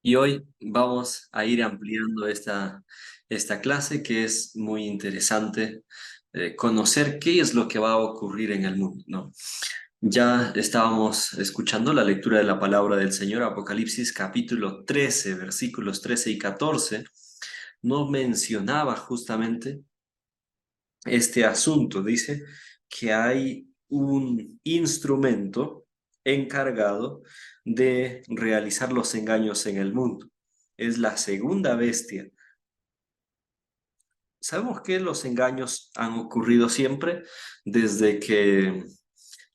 Y hoy vamos a ir ampliando esta clase que es muy interesante, conocer qué es lo que va a ocurrir en el mundo, ¿no? Ya estábamos escuchando la lectura de la palabra del Señor, Apocalipsis capítulo 13, versículos 13 y 14. No mencionaba justamente este asunto. Dice que hay un instrumento encargado de realizar los engaños en el mundo. Es la segunda bestia. Sabemos que los engaños han ocurrido siempre desde que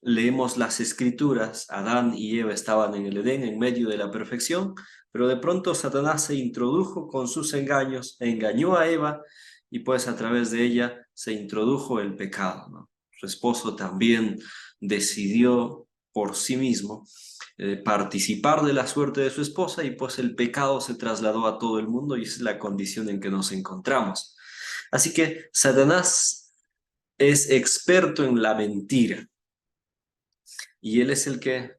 leemos las escrituras. Adán y Eva estaban en el Edén en medio de la perfección, pero de pronto Satanás se introdujo con sus engaños, engañó a Eva y pues a través de ella se introdujo el pecado, ¿no? Su esposo también decidió por sí mismo participar de la suerte de su esposa y pues el pecado se trasladó a todo el mundo y esa es la condición en que nos encontramos. Así que Satanás es experto en la mentira y él es el que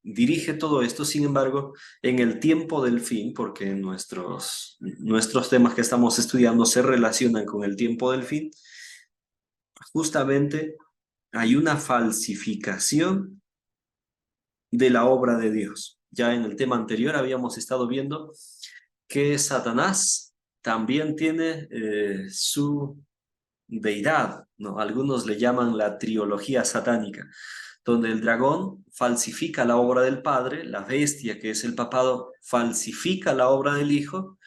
dirige todo esto. Sin embargo, en el tiempo del fin, porque nuestros temas que estamos estudiando se relacionan con el tiempo del fin, justamente hay una falsificación de la obra de Dios. Ya en el tema anterior habíamos estado viendo que Satanás también tiene su deidad, ¿no? Algunos le llaman la trilogía satánica, donde el dragón falsifica la obra del Padre, la bestia que es el papado falsifica la obra del Hijo,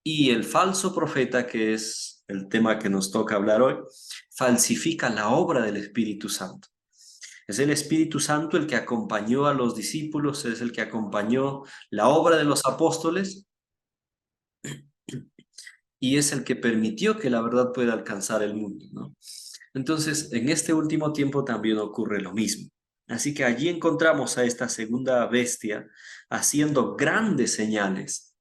y el falso profeta, que es el tema que nos toca hablar hoy, falsifica la obra del Espíritu Santo. Es el Espíritu Santo el que acompañó a los discípulos, es el que acompañó la obra de los apóstoles y es el que permitió que la verdad pueda alcanzar el mundo, ¿no? Entonces, en este último tiempo también ocurre lo mismo. Así que allí encontramos a esta segunda bestia haciendo grandes señales.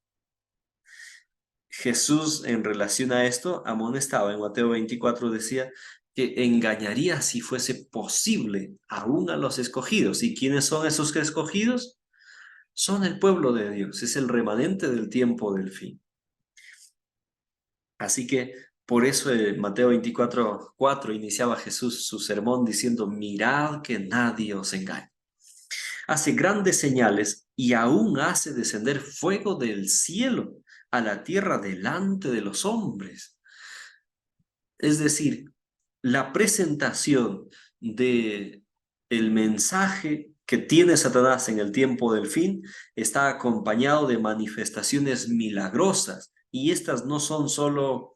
Jesús, en relación a esto, amonestaba en Mateo 24, decía que engañaría si fuese posible aún a los escogidos. ¿Y quiénes son esos escogidos? Son el pueblo de Dios, es el remanente del tiempo del fin. Así que por eso Mateo 24:4 iniciaba Jesús su sermón diciendo, mirad que nadie os engañe. Hace grandes señales y aún hace descender fuego del cielo a la tierra delante de los hombres. Es decir, la presentación de el mensaje que tiene Satanás en el tiempo del fin está acompañado de manifestaciones milagrosas y estas no son solo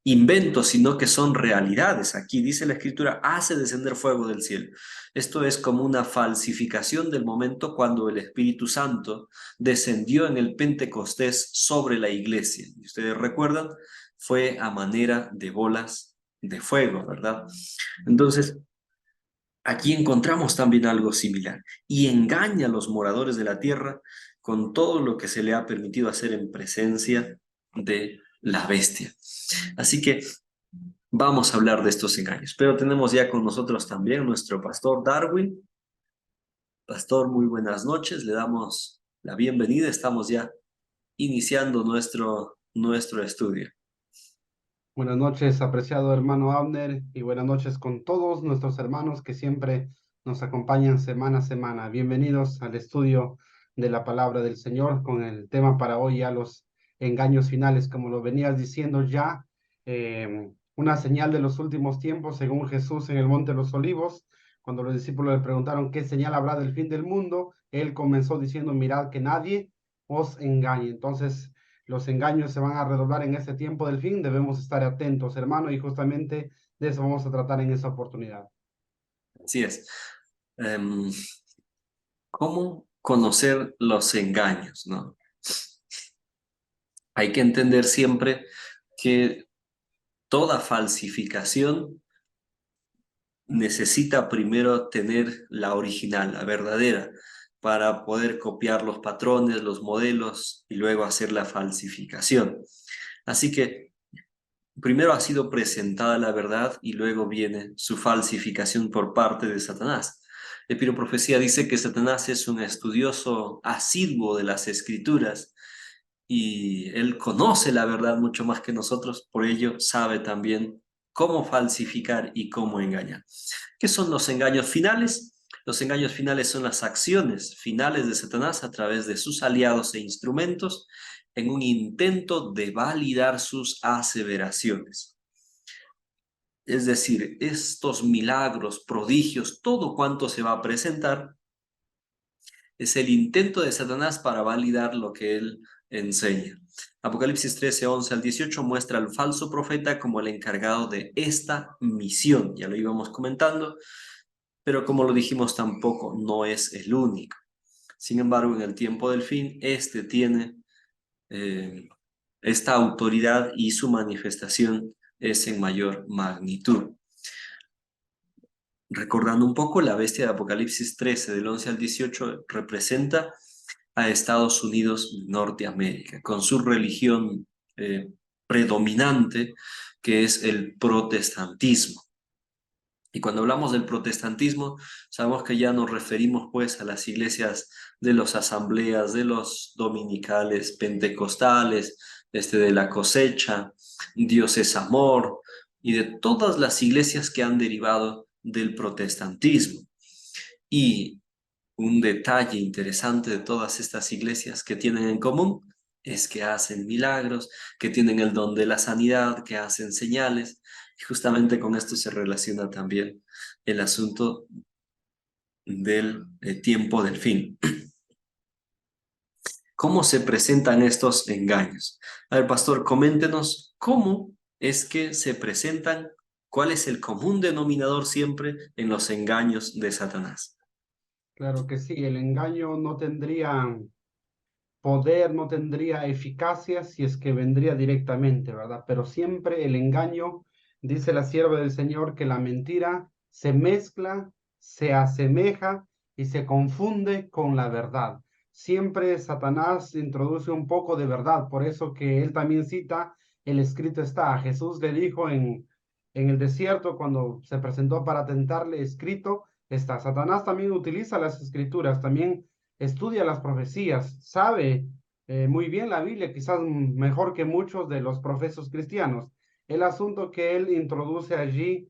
inventos, sino que son realidades. Aquí dice la escritura, hace descender fuego del cielo. Esto es como una falsificación del momento cuando el Espíritu Santo descendió en el Pentecostés sobre la iglesia. Y ustedes recuerdan, fue a manera de bolas de fuego, ¿verdad? Entonces, aquí encontramos también algo similar y engaña a los moradores de la tierra con todo lo que se le ha permitido hacer en presencia de la bestia. Así que vamos a hablar de estos engaños, pero tenemos ya con nosotros también nuestro pastor Darwin. Pastor, muy buenas noches, le damos la bienvenida, estamos ya iniciando nuestro estudio. Buenas noches, apreciado hermano Abner, y buenas noches con todos nuestros hermanos que siempre nos acompañan semana a semana. Bienvenidos al estudio de la palabra del Señor con el tema para hoy, ya los engaños finales, como lo venías diciendo ya, una señal de los últimos tiempos, según Jesús en el Monte de los Olivos, cuando los discípulos le preguntaron qué señal habrá del fin del mundo, él comenzó diciendo, mirad que nadie os engañe. Entonces, los engaños se van a redoblar en este tiempo del fin, debemos estar atentos, hermano, y justamente de eso vamos a tratar en esta oportunidad. Así es. Em, ¿Cómo conocer los engaños, no? Hay que entender siempre que toda falsificación necesita primero tener la original, la verdadera, para poder copiar los patrones, los modelos y luego hacer la falsificación. Así que primero ha sido presentada la verdad y luego viene su falsificación por parte de Satanás. Epiroprofecía dice que Satanás es un estudioso asiduo de las escrituras y él conoce la verdad mucho más que nosotros, por ello sabe también cómo falsificar y cómo engañar. ¿Qué son los engaños finales? Los engaños finales son las acciones finales de Satanás a través de sus aliados e instrumentos en un intento de validar sus aseveraciones. Es decir, estos milagros, prodigios, todo cuanto se va a presentar es el intento de Satanás para validar lo que él enseña. Apocalipsis 13, 11 al 18 muestra al falso profeta como el encargado de esta misión. Ya lo íbamos comentando, pero como lo dijimos, tampoco no es el único. Sin embargo, en el tiempo del fin, este tiene esta autoridad y su manifestación es en mayor magnitud. Recordando un poco, la bestia de Apocalipsis 13, del 11 al 18, representa a Estados Unidos de Norteamérica, con su religión predominante, que es el protestantismo. Y cuando hablamos del protestantismo, sabemos que ya nos referimos pues a las iglesias de las asambleas, de los dominicales, pentecostales, de la cosecha, Dios es amor, y de todas las iglesias que han derivado del protestantismo. Y un detalle interesante de todas estas iglesias que tienen en común es que hacen milagros, que tienen el don de la sanidad, que hacen señales, y justamente con esto se relaciona también el asunto del tiempo del fin. ¿Cómo se presentan estos engaños? A ver, pastor, coméntenos cómo es que se presentan, cuál es el común denominador siempre en los engaños de Satanás. Claro que sí, el engaño no tendría poder, no tendría eficacia si es que vendría directamente, ¿verdad? Pero siempre el engaño, dice la sierva del Señor, que la mentira se mezcla, se asemeja y se confunde con la verdad. Siempre Satanás introduce un poco de verdad, por eso que él también cita, el escrito está. Jesús le dijo en el desierto cuando se presentó para tentarle, escrito está. Satanás también utiliza las escrituras, también estudia las profecías, sabe muy bien la Biblia, quizás mejor que muchos de los profesos cristianos. El asunto que él introduce allí,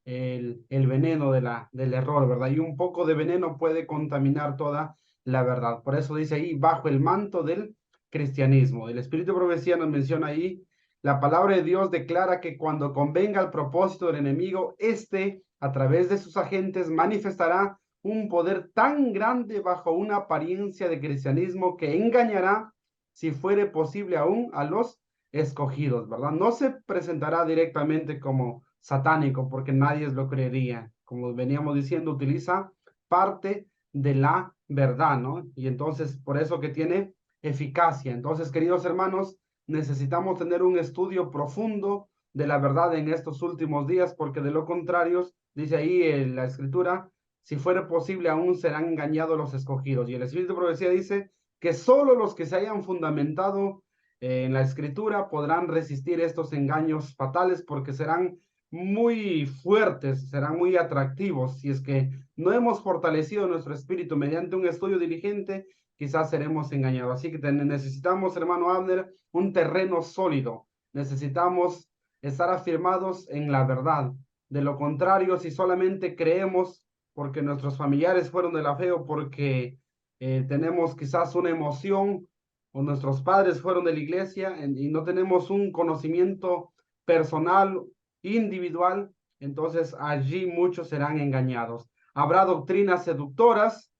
el veneno del error, ¿verdad? Y un poco de veneno puede contaminar toda la verdad. Por eso dice ahí, bajo el manto del cristianismo. El Espíritu de Profecía nos menciona ahí, la palabra de Dios declara que cuando convenga el propósito del enemigo, éste, a través de sus agentes, manifestará un poder tan grande bajo una apariencia de cristianismo que engañará, si fuere posible aún, a los escogidos, ¿verdad? No se presentará directamente como satánico porque nadie lo creería. Como veníamos diciendo, utiliza parte de la verdad, ¿no? Y entonces, por eso que tiene eficacia. Entonces, queridos hermanos, necesitamos tener un estudio profundo de la verdad en estos últimos días, porque de lo contrario, dice ahí en la escritura, si fuera posible, aún serán engañados los escogidos. Y el Espíritu de Profecía dice que solo los que se hayan fundamentado en la escritura podrán resistir estos engaños fatales porque serán muy fuertes, serán muy atractivos. Si es que no hemos fortalecido nuestro espíritu mediante un estudio diligente, quizás seremos engañados. Así que necesitamos, hermano Abner, un terreno sólido. Necesitamos estar afirmados en la verdad. De lo contrario, si solamente creemos porque nuestros familiares fueron de la fe o porque tenemos quizás una emoción o nuestros padres fueron de la iglesia y no tenemos un conocimiento personal, individual, entonces allí muchos serán engañados. Habrá doctrinas seductoras,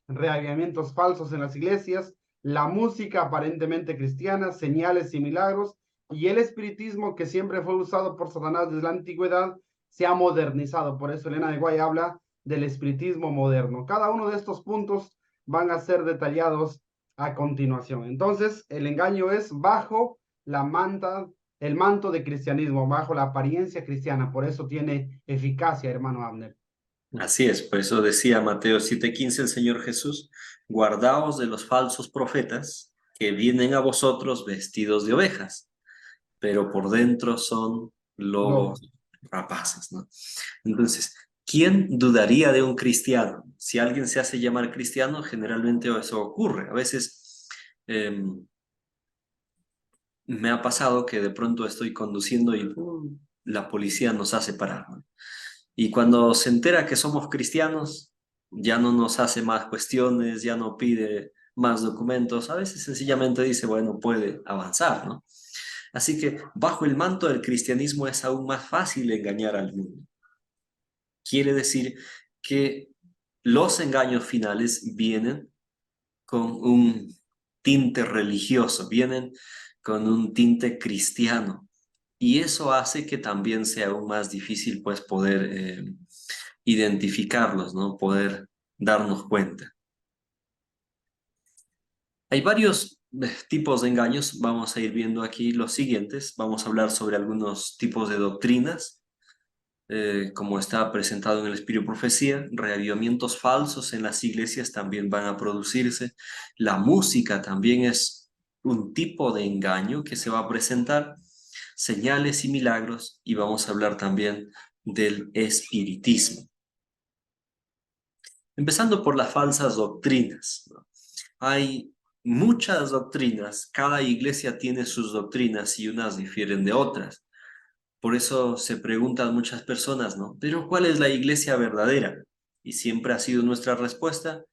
reavivamientos falsos en las iglesias, la música aparentemente cristiana, señales y milagros, y el espiritismo que siempre fue usado por Satanás desde la antigüedad se ha modernizado. Por eso Elena de Guay habla del espiritismo moderno. Cada uno de estos puntos van a ser detallados a continuación. Entonces, el engaño es bajo la manta, el manto de cristianismo, bajo la apariencia cristiana. Por eso tiene eficacia, hermano Abner. Así es, por eso decía Mateo 7:15 el Señor Jesús, guardaos de los falsos profetas que vienen a vosotros vestidos de ovejas, pero por dentro son Lobo. lobos rapaces, ¿no? Entonces, ¿quién dudaría de un cristiano? Si alguien se hace llamar cristiano, generalmente eso ocurre. A veces Me ha pasado que de pronto estoy conduciendo y la policía nos hace parar, ¿no? Y cuando se entera que somos cristianos, ya no nos hace más cuestiones, ya no pide más documentos, a veces sencillamente dice, bueno, puede avanzar, ¿no? Así que bajo el manto del cristianismo es aún más fácil engañar al mundo. Quiere decir que los engaños finales vienen con un tinte religioso, vienen con un tinte cristiano. Y eso hace que también sea aún más difícil pues poder identificarlos, ¿no? Poder darnos cuenta. Hay varios tipos de engaños, vamos a ir viendo aquí los siguientes, vamos a hablar sobre algunos tipos de doctrinas, como está presentado en el Espíritu Profecía, reavivamientos falsos en las iglesias también van a producirse, la música también es un tipo de engaño que se va a presentar, señales y milagros, y vamos a hablar también del espiritismo. Empezando por las falsas doctrinas, ¿no? Hay muchas doctrinas, cada iglesia tiene sus doctrinas y unas difieren de otras. Por eso se preguntan muchas personas, ¿no? Pero ¿cuál es la iglesia verdadera? Y siempre ha sido nuestra respuesta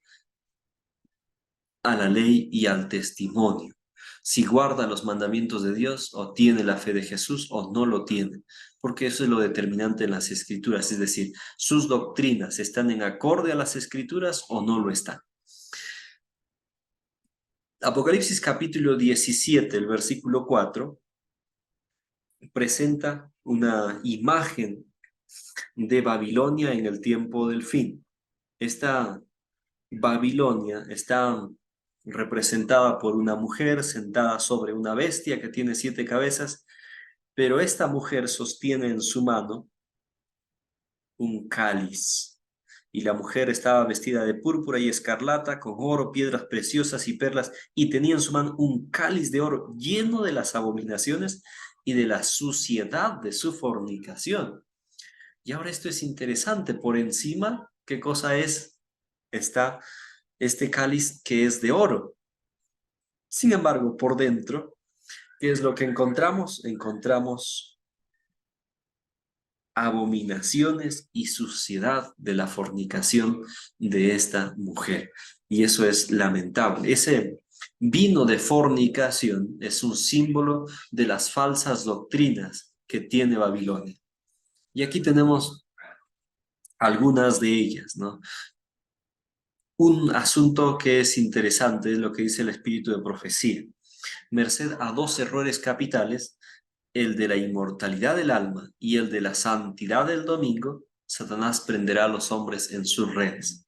a la ley y al testimonio. Si guarda los mandamientos de Dios o tiene la fe de Jesús o no lo tiene, porque eso es lo determinante en las escrituras, es decir, sus doctrinas están en acorde a las escrituras o no lo están. Apocalipsis capítulo 17, el versículo 4, presenta una imagen de Babilonia en el tiempo del fin. Esta Babilonia está representada por una mujer sentada sobre una bestia que tiene 7 cabezas, pero esta mujer sostiene en su mano un cáliz. Y la mujer estaba vestida de púrpura y escarlata, con oro, piedras preciosas y perlas, y tenía en su mano un cáliz de oro lleno de las abominaciones y de la suciedad de su fornicación. Y ahora esto es interesante, por encima, ¿qué cosa es? Está este cáliz que es de oro. Sin embargo, por dentro, ¿qué es lo que encontramos? Encontramos abominaciones y suciedad de la fornicación de esta mujer. Y eso es lamentable. Ese vino de fornicación es un símbolo de las falsas doctrinas que tiene Babilonia. Y aquí tenemos algunas de ellas, ¿no? Un asunto que es interesante es lo que dice el espíritu de profecía. Merced a 2 errores capitales, el de la inmortalidad del alma y el de la santidad del domingo, Satanás prenderá a los hombres en sus redes.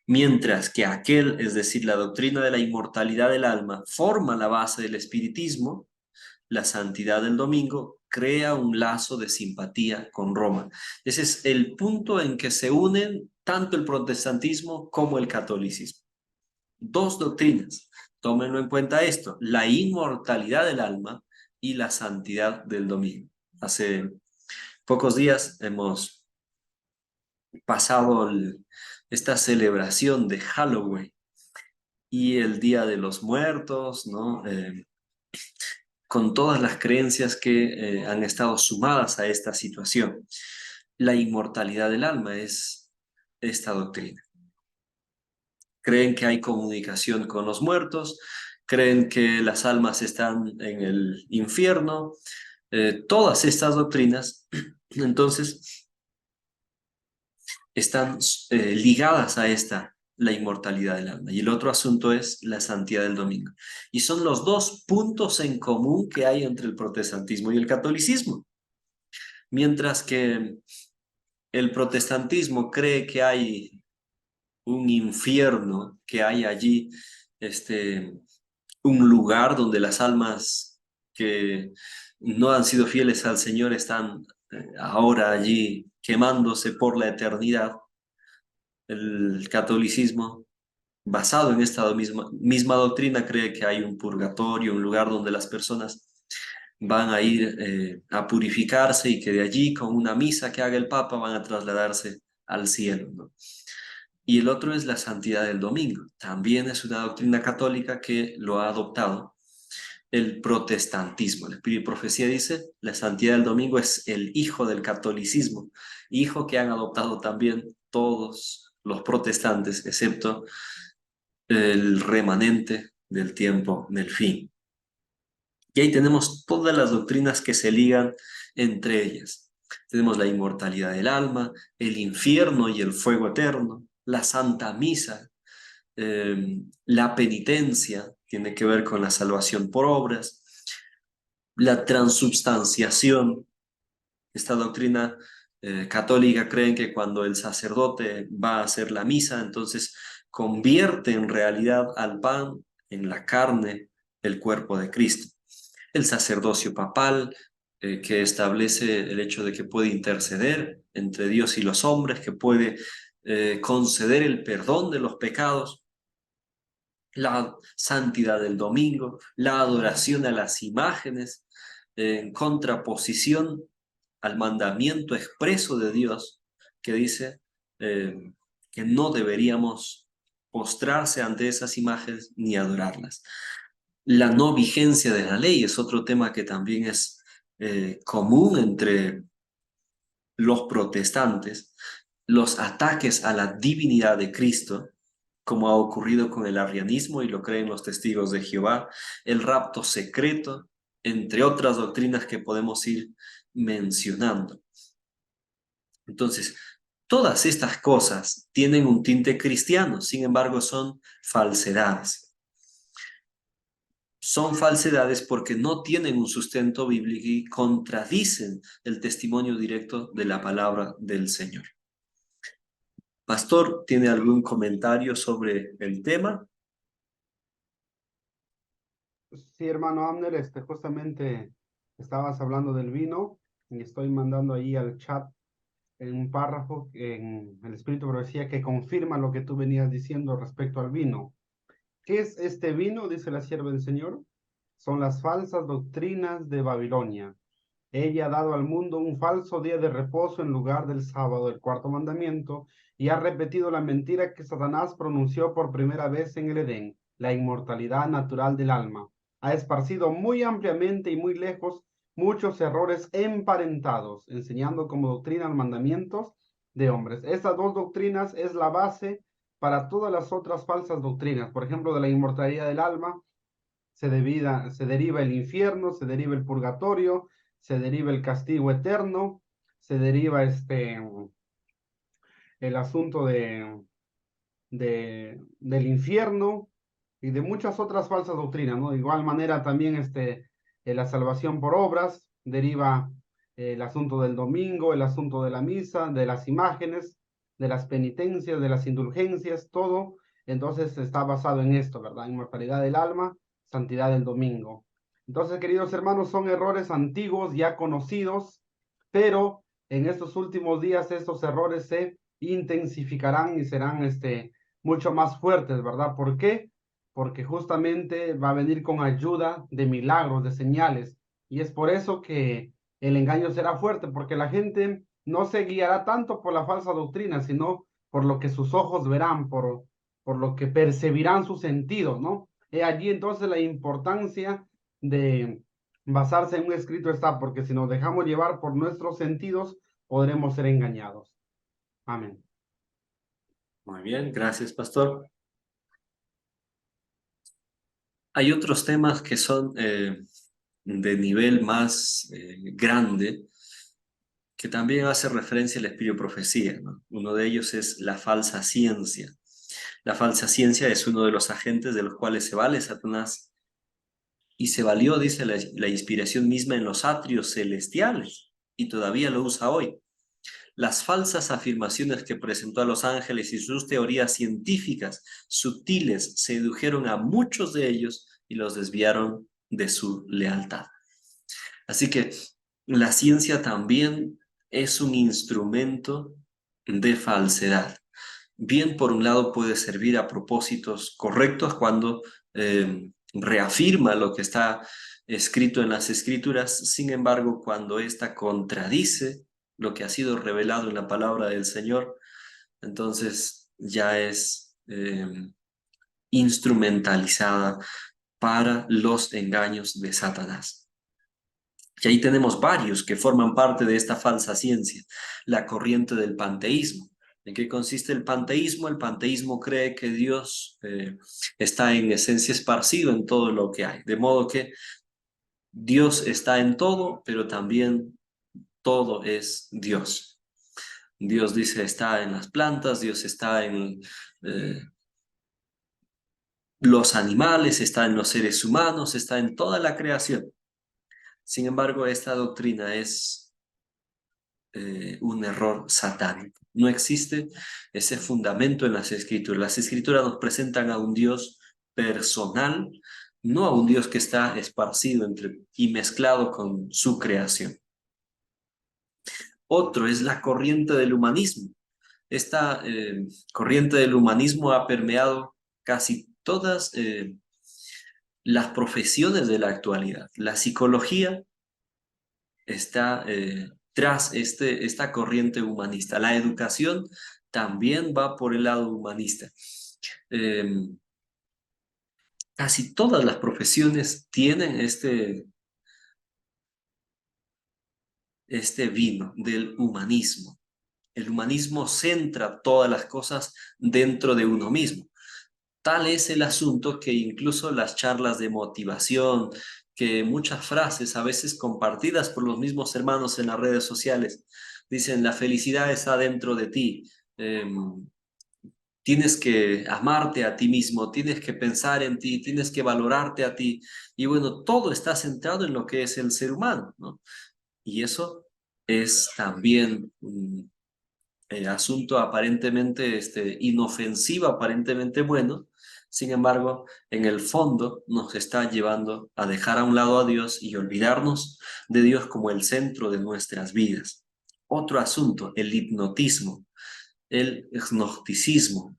Mientras que aquel, es decir, la doctrina de la inmortalidad del alma, forma la base del espiritismo, la santidad del domingo crea un lazo de simpatía con Roma. Ese es el punto en que se unen tanto el protestantismo como el catolicismo. 2 doctrinas, tómenlo en cuenta esto, la inmortalidad del alma y la santidad del domingo. Hace pocos días hemos pasado esta celebración de Halloween y el Día de los Muertos, ¿no? Con todas las creencias que han estado sumadas a esta situación. La inmortalidad del alma es esta doctrina. Creen que hay comunicación con los muertos, creen que las almas están en el infierno, todas estas doctrinas, entonces, están ligadas a esta, la inmortalidad del alma. Y el otro asunto es la santidad del domingo. Y son los 2 puntos en común que hay entre el protestantismo y el catolicismo. Mientras que el protestantismo cree que hay un infierno, que hay allí un lugar donde las almas que no han sido fieles al Señor están ahora allí quemándose por la eternidad. El catolicismo, basado en esta misma doctrina, cree que hay un purgatorio, un lugar donde las personas van a ir a purificarse y que de allí, con una misa que haga el Papa, van a trasladarse al cielo, ¿no? Y el otro es la santidad del domingo. También es una doctrina católica que lo ha adoptado, el protestantismo. El Espíritu y Profecía dice, la santidad del domingo es el hijo del catolicismo, hijo que han adoptado también todos los protestantes, excepto el remanente del tiempo del fin. Y ahí tenemos todas las doctrinas que se ligan entre ellas. Tenemos la inmortalidad del alma, el infierno y el fuego eterno, la Santa Misa, la penitencia, tiene que ver con la salvación por obras, la transubstanciación. Esta doctrina católica creen que cuando el sacerdote va a hacer la misa, entonces convierte en realidad al pan, en la carne, el cuerpo de Cristo. El sacerdocio papal, que establece el hecho de que puede interceder entre Dios y los hombres, que puede conceder el perdón de los pecados, la santidad del domingo, la adoración a las imágenes, en contraposición al mandamiento expreso de Dios que dice que no deberíamos postrarse ante esas imágenes ni adorarlas. La no vigencia de la ley es otro tema que también es común entre los protestantes, los ataques a la divinidad de Cristo, como ha ocurrido con el arrianismo y lo creen los testigos de Jehová, el rapto secreto, entre otras doctrinas que podemos ir mencionando. Entonces, todas estas cosas tienen un tinte cristiano, sin embargo son falsedades. Son falsedades porque no tienen un sustento bíblico y contradicen el testimonio directo de la palabra del Señor. Pastor, ¿tiene algún comentario sobre el tema? Sí, hermano Abner, justamente estabas hablando del vino y estoy mandando ahí al chat en un párrafo en el Espíritu de Profecía que confirma lo que tú venías diciendo respecto al vino. ¿Qué es este vino? Dice la sierva del Señor. Son las falsas doctrinas de Babilonia. Ella ha dado al mundo un falso día de reposo en lugar del sábado, el cuarto mandamiento, y ha repetido la mentira que Satanás pronunció por primera vez en el Edén, la inmortalidad natural del alma. Ha esparcido muy ampliamente y muy lejos muchos errores emparentados, enseñando como doctrina los mandamientos de hombres. Estas dos doctrinas es la base para todas las otras falsas doctrinas. Por ejemplo, de la inmortalidad del alma, se deriva el infierno, se deriva el purgatorio, se deriva el castigo eterno, se deriva el asunto del infierno y de muchas otras falsas doctrinas, ¿no? De igual manera también la salvación por obras, deriva el asunto del domingo, el asunto de la misa, de las imágenes, de las penitencias, de las indulgencias, todo. Entonces está basado en esto, ¿verdad? Inmortalidad del alma, santidad del domingo. Entonces, queridos hermanos, son errores antiguos, ya conocidos, pero en estos últimos días estos errores se intensificarán y serán mucho más fuertes, ¿verdad? ¿Por qué? Porque justamente va a venir con ayuda de milagros, de señales. Y es por eso que el engaño será fuerte, porque la gente no se guiará tanto por la falsa doctrina, sino por lo que sus ojos verán, por lo que percibirán sus sentidos, ¿no? He allí entonces la importancia de basarse en un escrito está, porque si nos dejamos llevar por nuestros sentidos, podremos ser engañados. Amén. Muy bien, gracias, pastor. Hay otros temas que son de nivel más grande, que también hace referencia al espíritu profecía, ¿no? Uno de ellos es la falsa ciencia. La falsa ciencia es uno de los agentes de los cuales se vale Satanás y se valió, dice la inspiración misma, en los atrios celestiales y todavía lo usa hoy. Las falsas afirmaciones que presentó a los ángeles y sus teorías científicas sutiles sedujeron a muchos de ellos y los desviaron de su lealtad. Así que la ciencia también es un instrumento de falsedad. Bien, por un lado puede servir a propósitos correctos cuando reafirma lo que está escrito en las escrituras, sin embargo, cuando ésta contradice lo que ha sido revelado en la palabra del Señor, entonces ya es instrumentalizada para los engaños de Satanás. Y ahí tenemos varios que forman parte de esta falsa ciencia, la corriente del panteísmo. ¿En qué consiste el panteísmo? El panteísmo cree que Dios está en esencia esparcido en todo lo que hay, de modo que Dios está en todo, pero también todo es Dios. Dios dice está en las plantas, Dios está en los animales, está en los seres humanos, está en toda la creación. Sin embargo, esta doctrina es un error satánico. No existe ese fundamento en las Escrituras. Las Escrituras nos presentan a un Dios personal, no a un Dios que está esparcido y mezclado con su creación. Otro es la corriente del humanismo. Esta corriente del humanismo ha permeado casi todas las profesiones de la actualidad. La psicología está tras esta corriente humanista. La educación también va por el lado humanista. Casi todas las profesiones tienen este vino del humanismo. El humanismo centra todas las cosas dentro de uno mismo. Tal es el asunto que incluso las charlas de motivación, que muchas frases a veces compartidas por los mismos hermanos en las redes sociales, dicen la felicidad está dentro de ti, tienes que amarte a ti mismo, tienes que pensar en ti, tienes que valorarte a ti. Y bueno, todo está centrado en lo que es el ser humano, ¿no? Y eso es también un asunto aparentemente inofensivo, aparentemente bueno. Sin embargo, en el fondo nos está llevando a dejar a un lado a Dios y olvidarnos de Dios como el centro de nuestras vidas. Otro asunto, el hipnotismo, el gnosticismo.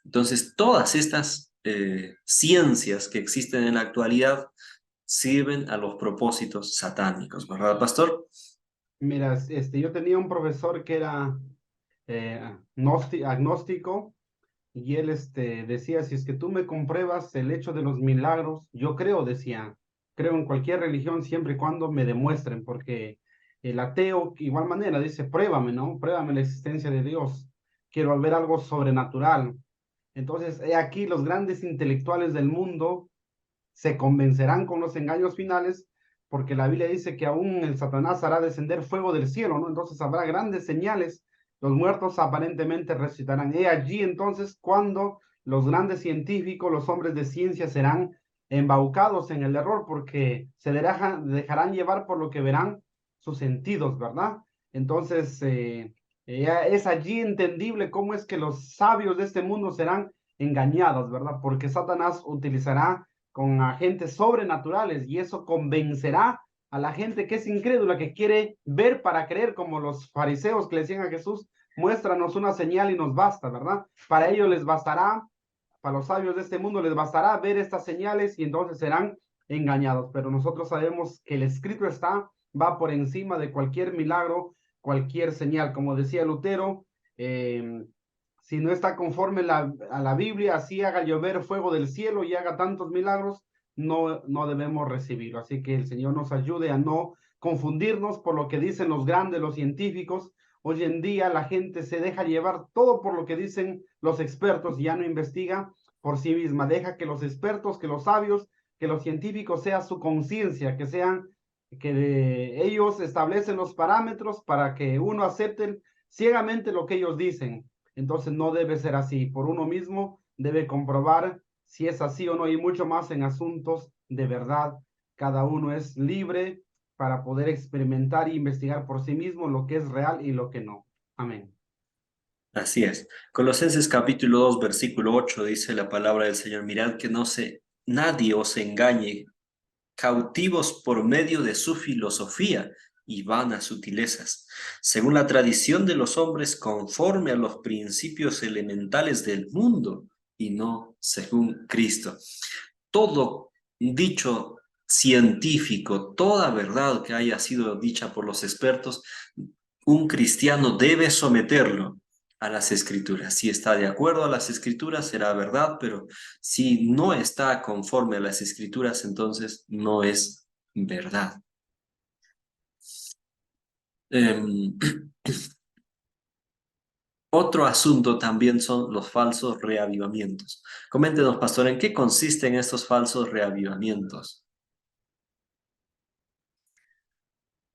Entonces, todas estas ciencias que existen en la actualidad sirven a los propósitos satánicos, ¿verdad, pastor? Mira, yo tenía un profesor que era agnóstico y él decía, si es que tú me compruebas el hecho de los milagros, yo creo, decía, creo en cualquier religión siempre y cuando me demuestren, porque el ateo, igual manera, dice, pruébame, ¿no? Pruébame la existencia de Dios, quiero ver algo sobrenatural. Entonces, he aquí los grandes intelectuales del mundo se convencerán con los engaños finales, porque la Biblia dice que aún el Satanás hará descender fuego del cielo, ¿no? Entonces habrá grandes señales, los muertos aparentemente resucitarán. He allí entonces cuando los grandes científicos, los hombres de ciencia serán embaucados en el error, porque se dejarán llevar por lo que verán sus sentidos, ¿verdad? Entonces, es allí entendible cómo es que los sabios de este mundo serán engañados, ¿verdad? Porque Satanás utilizará con agentes sobrenaturales y eso convencerá a la gente que es incrédula, que quiere ver para creer, como los fariseos que le decían a Jesús, muéstranos una señal y nos basta, ¿verdad? Para ellos les bastará, para los sabios de este mundo les bastará ver estas señales y entonces serán engañados. Pero nosotros sabemos que el escrito va por encima de cualquier milagro, cualquier señal. Como decía Lutero, si no está conforme a la Biblia, así haga llover fuego del cielo y haga tantos milagros, no debemos recibirlo. Así que el Señor nos ayude a no confundirnos por lo que dicen los grandes, los científicos. Hoy en día la gente se deja llevar todo por lo que dicen los expertos y ya no investiga por sí misma. Deja que los expertos, que los sabios, que los científicos sea su conciencia, que ellos establecen los parámetros para que uno acepte ciegamente lo que ellos dicen. Entonces no debe ser así. Por uno mismo debe comprobar si es así o no, y mucho más en asuntos de verdad. Cada uno es libre para poder experimentar e investigar por sí mismo lo que es real y lo que no. Amén. Así es. Colosenses capítulo 2, versículo 8 dice la palabra del Señor, mirad que nadie os engañe, cautivos por medio de su filosofía y vanas sutilezas, según la tradición de los hombres, conforme a los principios elementales del mundo y no según Cristo. Todo dicho científico, toda verdad que haya sido dicha por los expertos, un cristiano debe someterlo a las escrituras. Si está de acuerdo a las escrituras, será verdad, pero si no está conforme a las escrituras, entonces no es verdad. Em, Otro asunto también son los falsos reavivamientos. Coméntenos, pastor, ¿en qué consisten estos falsos reavivamientos?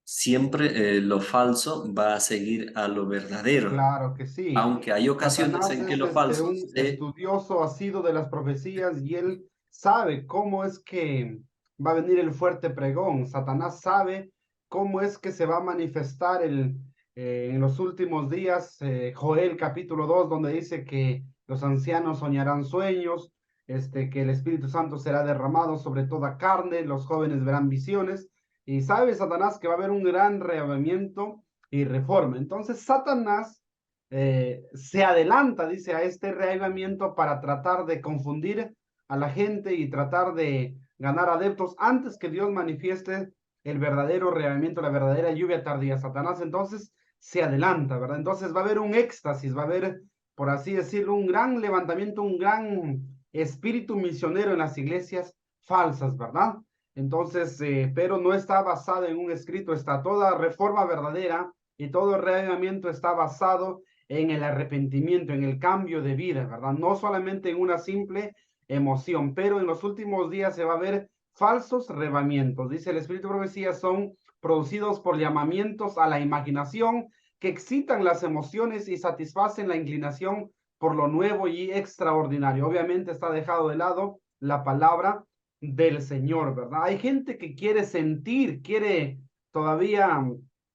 Siempre lo falso va a seguir a lo verdadero, Claro que sí. aunque hay ocasiones Satanás en que es lo falso un estudioso asiduo de las profecías y él sabe cómo es que va a venir el fuerte pregón. Satanás sabe cómo es que se va a manifestar en los últimos días. Joel capítulo 2 donde dice que los ancianos soñarán sueños, que el Espíritu Santo será derramado sobre toda carne, los jóvenes verán visiones. Y sabe Satanás que va a haber un gran reavivamiento y reforma. Entonces Satanás se adelanta, dice, a este reavivamiento para tratar de confundir a la gente y tratar de ganar adeptos antes que Dios manifieste el verdadero reavivamiento, la verdadera lluvia tardía. Satanás entonces se adelanta, ¿verdad? Entonces va a haber un éxtasis, va a haber, por así decirlo, un gran levantamiento, un gran espíritu misionero en las iglesias falsas, ¿verdad? Entonces, pero no está basada en un escrito, está toda reforma verdadera y todo reavivamiento está basado en el arrepentimiento, en el cambio de vida, ¿verdad? No solamente en una simple emoción, pero en los últimos días se va a ver falsos reavivamientos. Dice el Espíritu de Profecía son producidos por llamamientos a la imaginación que excitan las emociones y satisfacen la inclinación por lo nuevo y extraordinario. Obviamente está dejado de lado la palabra del Señor, ¿verdad? Hay gente que quiere sentir, quiere todavía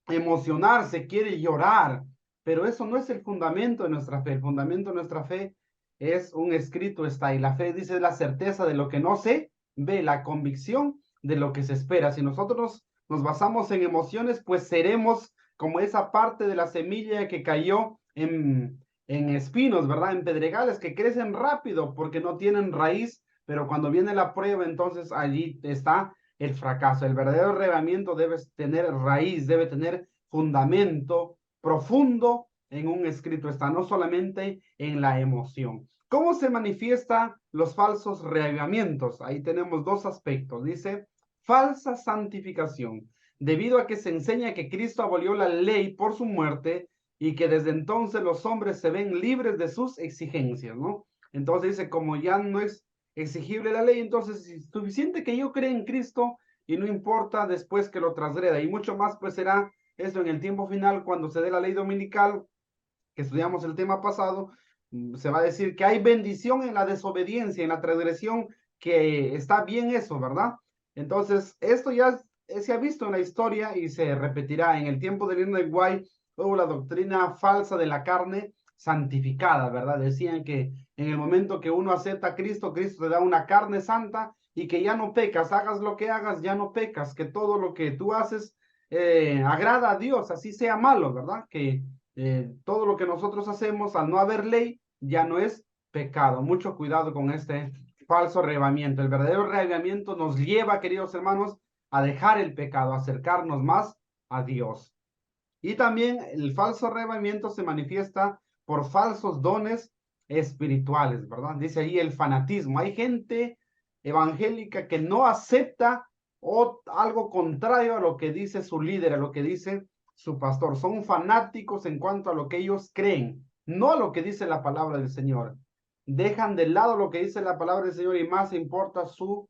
emocionarse, quiere llorar, pero eso no es el fundamento de nuestra fe. El fundamento de nuestra fe es un escrito está y la fe dice la certeza de lo que no se ve, la convicción de lo que se espera. Si nosotros nos basamos en emociones, pues seremos como esa parte de la semilla que cayó en espinos, ¿verdad? En pedregales que crecen rápido porque no tienen raíz, pero cuando viene la prueba, entonces allí está el fracaso. El verdadero arrebatamiento debe tener raíz, debe tener fundamento profundo en un escrito, está no solamente en la emoción. ¿Cómo se manifiesta los falsos reavivamientos? Ahí tenemos dos aspectos. Dice, falsa santificación, debido a que se enseña que Cristo abolió la ley por su muerte y que desde entonces los hombres se ven libres de sus exigencias, ¿no? Entonces dice, como ya no es exigible la ley, entonces es suficiente que yo cree en Cristo y no importa después que lo transgreda. Y mucho más pues será esto en el tiempo final cuando se dé la ley dominical, que estudiamos el tema pasado, se va a decir que hay bendición en la desobediencia, en la transgresión, que está bien eso, ¿verdad? Entonces, esto ya se ha visto en la historia y se repetirá. En el tiempo de Irving White hubo la doctrina falsa de la carne santificada, ¿verdad? Decían que en el momento que uno acepta a Cristo, Cristo te da una carne santa y que ya no pecas, hagas lo que hagas, ya no pecas, que todo lo que tú haces agrada a Dios, así sea malo, ¿verdad? Que todo lo que nosotros hacemos al no haber ley ya no es pecado. Mucho cuidado con este falso reavivamiento. El verdadero reavivamiento nos lleva, queridos hermanos, a dejar el pecado, a acercarnos más a Dios. Y también el falso reavivamiento se manifiesta por falsos dones espirituales, ¿verdad? Dice ahí el fanatismo. Hay gente evangélica que no acepta algo contrario a lo que dice su líder, a lo que dice su pastor. Son fanáticos en cuanto a lo que ellos creen, no a lo que dice la palabra del Señor. Dejan de lado lo que dice la palabra del Señor y más importa su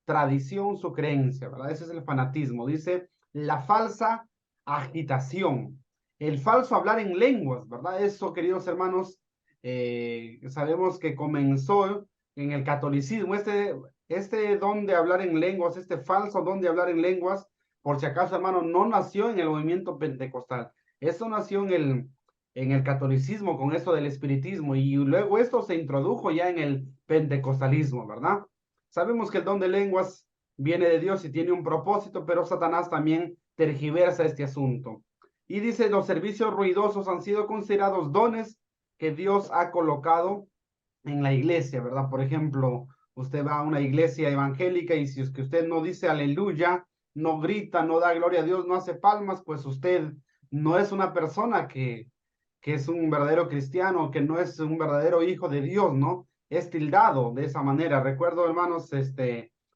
tradición, su creencia, ¿verdad? Ese es el fanatismo. Dice la falsa agitación, el falso hablar en lenguas, ¿verdad? Eso, queridos hermanos, sabemos que comenzó en el catolicismo, este don de hablar en lenguas, este falso don de hablar en lenguas, por si acaso, hermano, no nació en el movimiento pentecostal, eso nació en el catolicismo con esto del espiritismo y luego esto se introdujo ya en el pentecostalismo, ¿verdad? Sabemos que el don de lenguas viene de Dios y tiene un propósito, pero Satanás también tergiversa este asunto. Y dice, los servicios ruidosos han sido considerados dones que Dios ha colocado en la iglesia, ¿verdad? Por ejemplo, usted va a una iglesia evangélica y si es que usted no dice aleluya, no grita, no da gloria a Dios, no hace palmas, pues usted no es una persona que es un verdadero cristiano, que no es un verdadero hijo de Dios, ¿no? Es tildado de esa manera. Recuerdo, hermanos,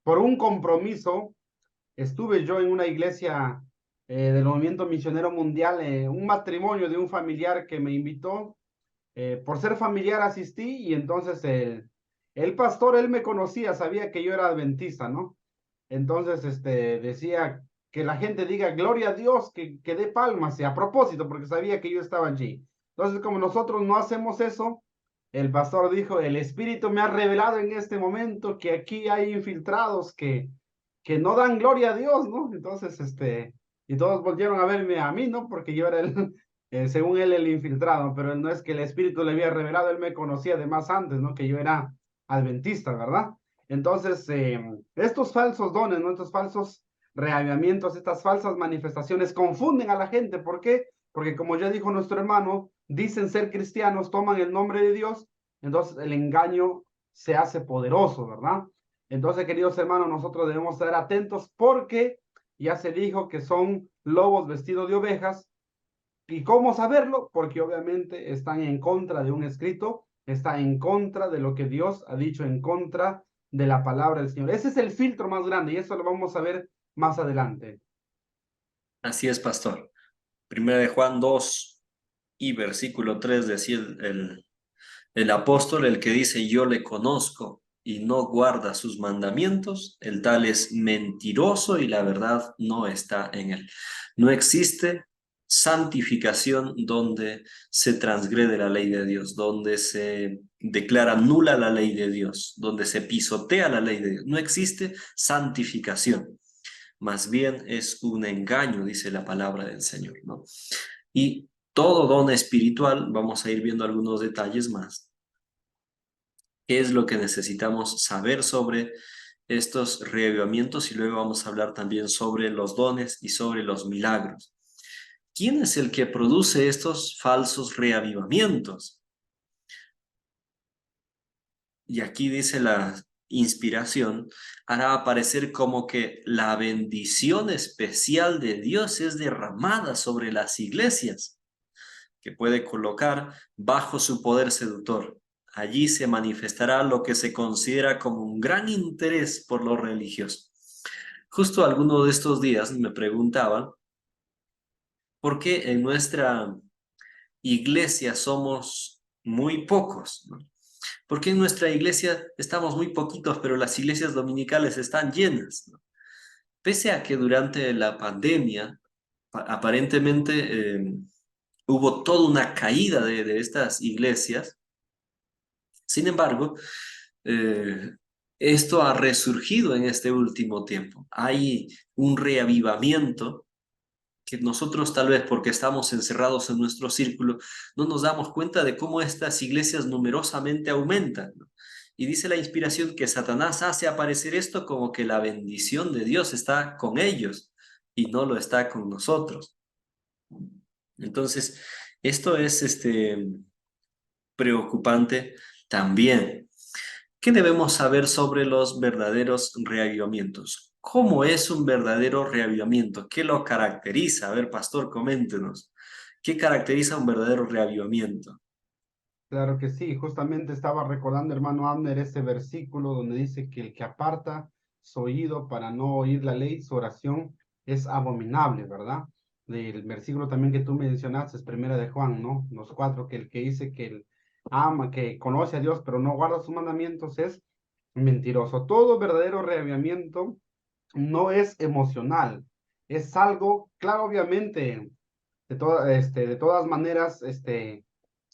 por un compromiso, estuve yo en una iglesia del movimiento misionero mundial, un matrimonio de un familiar que me invitó. Por ser familiar asistí y entonces el pastor, él me conocía, sabía que yo era adventista, ¿no? Entonces, decía que la gente diga gloria a Dios, que dé palmas, y a propósito, porque sabía que yo estaba allí. Entonces, como nosotros no hacemos eso, el pastor dijo, el Espíritu me ha revelado en este momento que aquí hay infiltrados que no dan gloria a Dios, ¿no? Entonces, y todos volvieron a verme a mí, ¿no? Porque yo era según él, el infiltrado, pero él no es que el Espíritu le había revelado, él me conocía de más antes, ¿no? Que yo era adventista, ¿verdad? Entonces, estos falsos dones, ¿no? Estos falsos reavivamientos, estas falsas manifestaciones confunden a la gente. ¿Por qué? Porque como ya dijo nuestro hermano, dicen ser cristianos, toman el nombre de Dios, entonces el engaño se hace poderoso, ¿verdad? Entonces, queridos hermanos, nosotros debemos estar atentos porque ya se dijo que son lobos vestidos de ovejas. ¿Y cómo saberlo? Porque obviamente están en contra de un escrito, está en contra de lo que Dios ha dicho, en contra de la palabra del Señor. Ese es el filtro más grande y eso lo vamos a ver más adelante. Así es, pastor. Primera de Juan 2 y versículo 3 decía el apóstol, el que dice yo le conozco y no guarda sus mandamientos, el tal es mentiroso y la verdad no está en él. No existe santificación donde se transgrede la ley de Dios, donde se declara nula la ley de Dios, donde se pisotea la ley de Dios. No existe santificación. Más bien es un engaño, dice la palabra del Señor, ¿no? Y todo don espiritual, vamos a ir viendo algunos detalles más. ¿Qué es lo que necesitamos saber sobre estos reavivamientos? Y luego vamos a hablar también sobre los dones y sobre los milagros. ¿Quién es el que produce estos falsos reavivamientos? Y aquí dice la inspiración, hará aparecer como que la bendición especial de Dios es derramada sobre las iglesias, que puede colocar bajo su poder seductor. Allí se manifestará lo que se considera como un gran interés por lo religioso. Justo alguno de estos días me preguntaban por qué en nuestra iglesia somos muy pocos, ¿no? ¿Por qué en nuestra iglesia estamos muy poquitos, pero las iglesias dominicales están llenas, ¿no? Pese a que durante la pandemia aparentemente hubo toda una caída de estas iglesias. Sin embargo, eh, esto ha resurgido en este último tiempo. Hay un reavivamiento que nosotros tal vez porque estamos encerrados en nuestro círculo, no nos damos cuenta de cómo estas iglesias numerosamente aumentan, ¿no? Y dice la inspiración que Satanás hace aparecer esto como que la bendición de Dios está con ellos y no lo está con nosotros. Entonces, esto es preocupante también. ¿Qué debemos saber sobre los verdaderos reavivamientos? ¿Cómo es un verdadero reavivamiento? ¿Qué lo caracteriza? A ver, pastor, coméntenos. ¿Qué caracteriza un verdadero reavivamiento? Claro que sí, justamente estaba recordando, hermano Abner, ese versículo donde dice que el que aparta su oído para no oír la ley, su oración es abominable, ¿verdad? Del versículo también que tú mencionaste, es primera de Juan, ¿no? Los cuatro, que el que dice que él ama, que conoce a Dios, pero no guarda sus mandamientos, es mentiroso. Todo verdadero reavivamiento no es emocional, es algo, claro, obviamente, de todas maneras,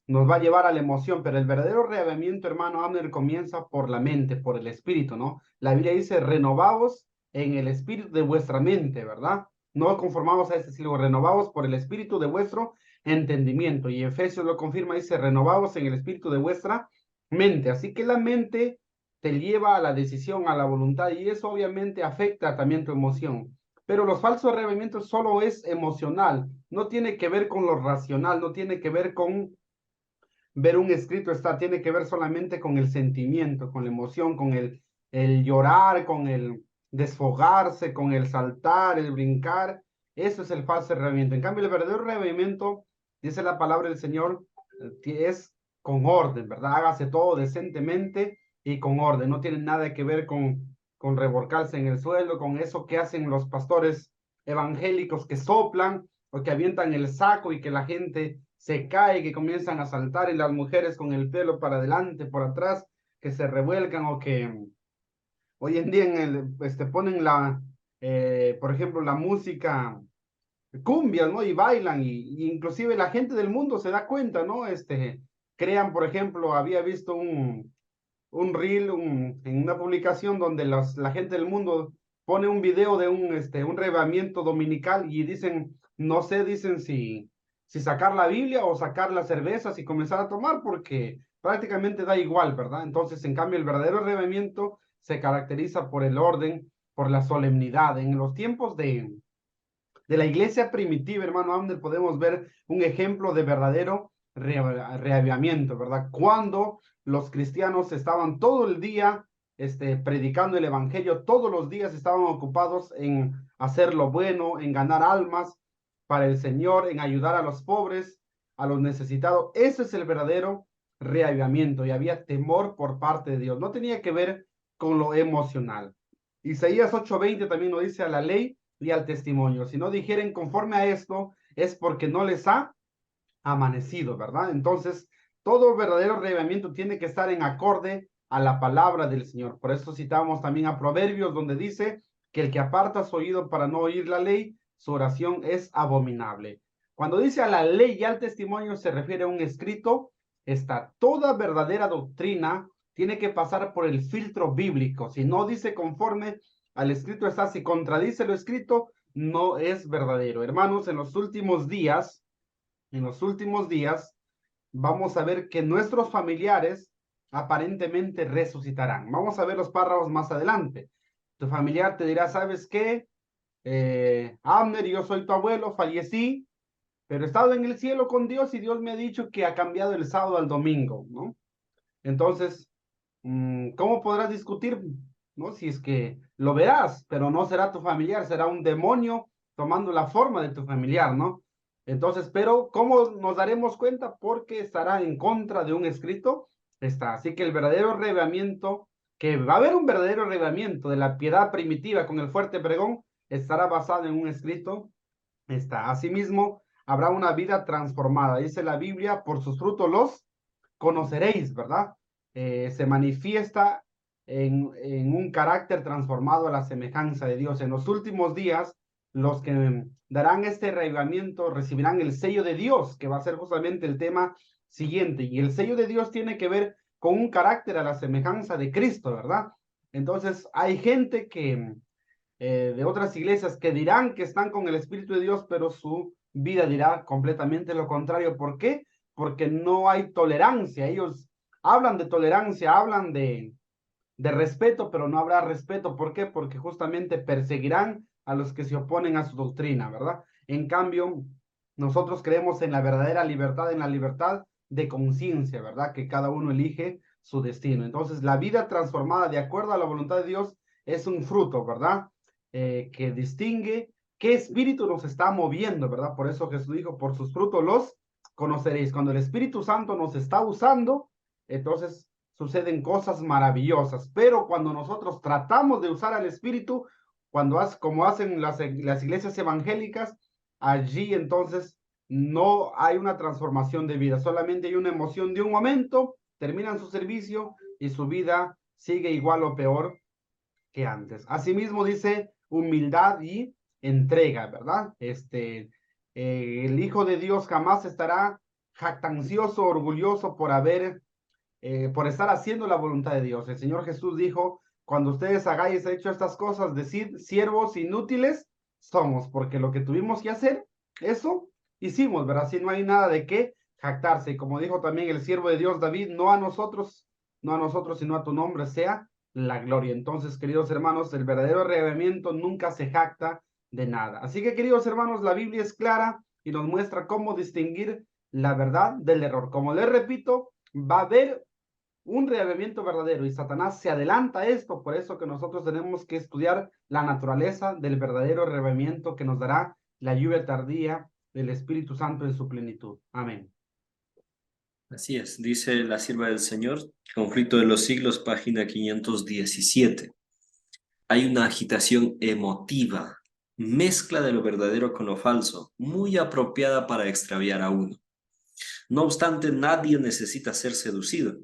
nos va a llevar a la emoción, pero el verdadero reavivamiento, hermano Abner, comienza por la mente, por el espíritu, ¿no? La Biblia dice, renovaos en el espíritu de vuestra mente, ¿verdad? No conformamos a este siglo, renovaos por el espíritu de vuestro entendimiento. Y Efesios lo confirma, dice, renovaos en el espíritu de vuestra mente. Así que la mente te lleva a la decisión, a la voluntad, y eso obviamente afecta también tu emoción. Pero los falsos reavivamientos solo es emocional, no tiene que ver con lo racional, no tiene que ver con ver un escrito, tiene que ver solamente con el sentimiento, con la emoción, con el llorar, con el desfogarse, con el saltar, el brincar. Eso es el falso reavivamiento. En cambio, el verdadero reavivamiento Dice la palabra del Señor, es con orden, ¿verdad? Hágase todo decentemente y con orden. No tiene nada que ver con revolcarse en el suelo, con eso que hacen los pastores evangélicos que soplan o que avientan el saco y que la gente se cae, que comienzan a saltar y las mujeres con el pelo para adelante, por atrás, que se revuelcan o que hoy en día ponen por ejemplo, la música cumbias, ¿no? Y bailan, y inclusive la gente del mundo se da cuenta, ¿no? Crean, por ejemplo, había visto un reel en una publicación donde la gente del mundo pone un video de un reavivamiento dominical y dicen, no sé, dicen si sacar la Biblia o sacar las cervezas y comenzar a tomar, porque prácticamente da igual, ¿verdad? Entonces, en cambio, el verdadero reavivamiento se caracteriza por el orden, por la solemnidad. En los tiempos de la iglesia primitiva, hermano Amner, podemos ver un ejemplo de verdadero reavivamiento, ¿verdad? Cuando los cristianos estaban todo el día predicando el evangelio, todos los días estaban ocupados en hacer lo bueno, en ganar almas para el Señor, en ayudar a los pobres, a los necesitados. Ese es el verdadero reavivamiento y había temor por parte de Dios. No tenía que ver con lo emocional. Isaías 8:20 también nos dice a la ley y al testimonio. Si no dijeren conforme a esto, es porque no les ha amanecido, ¿verdad? Entonces, todo verdadero reavivamiento tiene que estar en acorde a la palabra del Señor. Por eso citamos también a Proverbios, donde dice que el que aparta su oído para no oír la ley, su oración es abominable. Cuando dice a la ley y al testimonio, se refiere a un escrito. Está toda verdadera doctrina tiene que pasar por el filtro bíblico. Si no dice conforme al escrito está, si contradice lo escrito, no es verdadero. Hermanos, en los últimos días, vamos a ver que nuestros familiares aparentemente resucitarán. Vamos a ver los párrafos más adelante. Tu familiar te dirá, ¿sabes qué? Abner, yo soy tu abuelo, fallecí, pero he estado en el cielo con Dios y Dios me ha dicho que ha cambiado el sábado al domingo, ¿no? Entonces, ¿cómo podrás discutir, no? Si es que lo verás, pero no será tu familiar, será un demonio tomando la forma de tu familiar, ¿no? Entonces, pero ¿cómo nos daremos cuenta? Porque estará en contra de un escrito, está. Así que el verdadero reavivamiento, que va a haber un verdadero reavivamiento de la piedad primitiva con el fuerte pregón, estará basado en un escrito, está. Asimismo, habrá una vida transformada. Dice la Biblia, por sus frutos los conoceréis, ¿verdad? Se manifiesta en un carácter transformado a la semejanza de Dios. En los últimos días, los que darán este reavivamiento recibirán el sello de Dios, que va a ser justamente el tema siguiente. Y el sello de Dios tiene que ver con un carácter a la semejanza de Cristo, ¿verdad? Entonces, hay gente de otras iglesias que dirán que están con el Espíritu de Dios, pero su vida dirá completamente lo contrario. ¿Por qué? Porque no hay tolerancia. Ellos hablan de tolerancia, hablan de respeto, pero no habrá respeto. ¿Por qué? Porque justamente perseguirán a los que se oponen a su doctrina, ¿verdad? En cambio, nosotros creemos en la verdadera libertad, en la libertad de conciencia, ¿verdad? Que cada uno elige su destino. Entonces, la vida transformada de acuerdo a la voluntad de Dios es un fruto, ¿verdad? Que distingue qué espíritu nos está moviendo, ¿verdad? Por eso Jesús dijo, por sus frutos los conoceréis. Cuando el Espíritu Santo nos está usando, entonces suceden cosas maravillosas, pero cuando nosotros tratamos de usar al Espíritu, como hacen las iglesias evangélicas, allí entonces no hay una transformación de vida, solamente hay una emoción de un momento, terminan su servicio y su vida sigue igual o peor que antes. Asimismo dice humildad y entrega, ¿verdad? El Hijo de Dios jamás estará jactancioso, orgulloso por estar haciendo la voluntad de Dios. El Señor Jesús dijo, cuando ustedes hagáis hecho estas cosas, decid, siervos inútiles somos, porque lo que tuvimos que hacer, eso hicimos, ¿verdad? Si no hay nada de qué jactarse. Y como dijo también el siervo de Dios David, no a nosotros, sino a tu nombre sea la gloria. Entonces, queridos hermanos, el verdadero reavivamiento nunca se jacta de nada. Así que, queridos hermanos, la Biblia es clara y nos muestra cómo distinguir la verdad del error. Como les repito, va a haber un reavivamiento verdadero y Satanás se adelanta a esto, por eso que nosotros tenemos que estudiar la naturaleza del verdadero reavivamiento que nos dará la lluvia tardía del Espíritu Santo en su plenitud. Amén. Así es, dice la sierva del Señor, Conflicto de los Siglos, página 517. Hay una agitación emotiva, mezcla de lo verdadero con lo falso, muy apropiada para extraviar a uno. No obstante, nadie necesita ser seducido.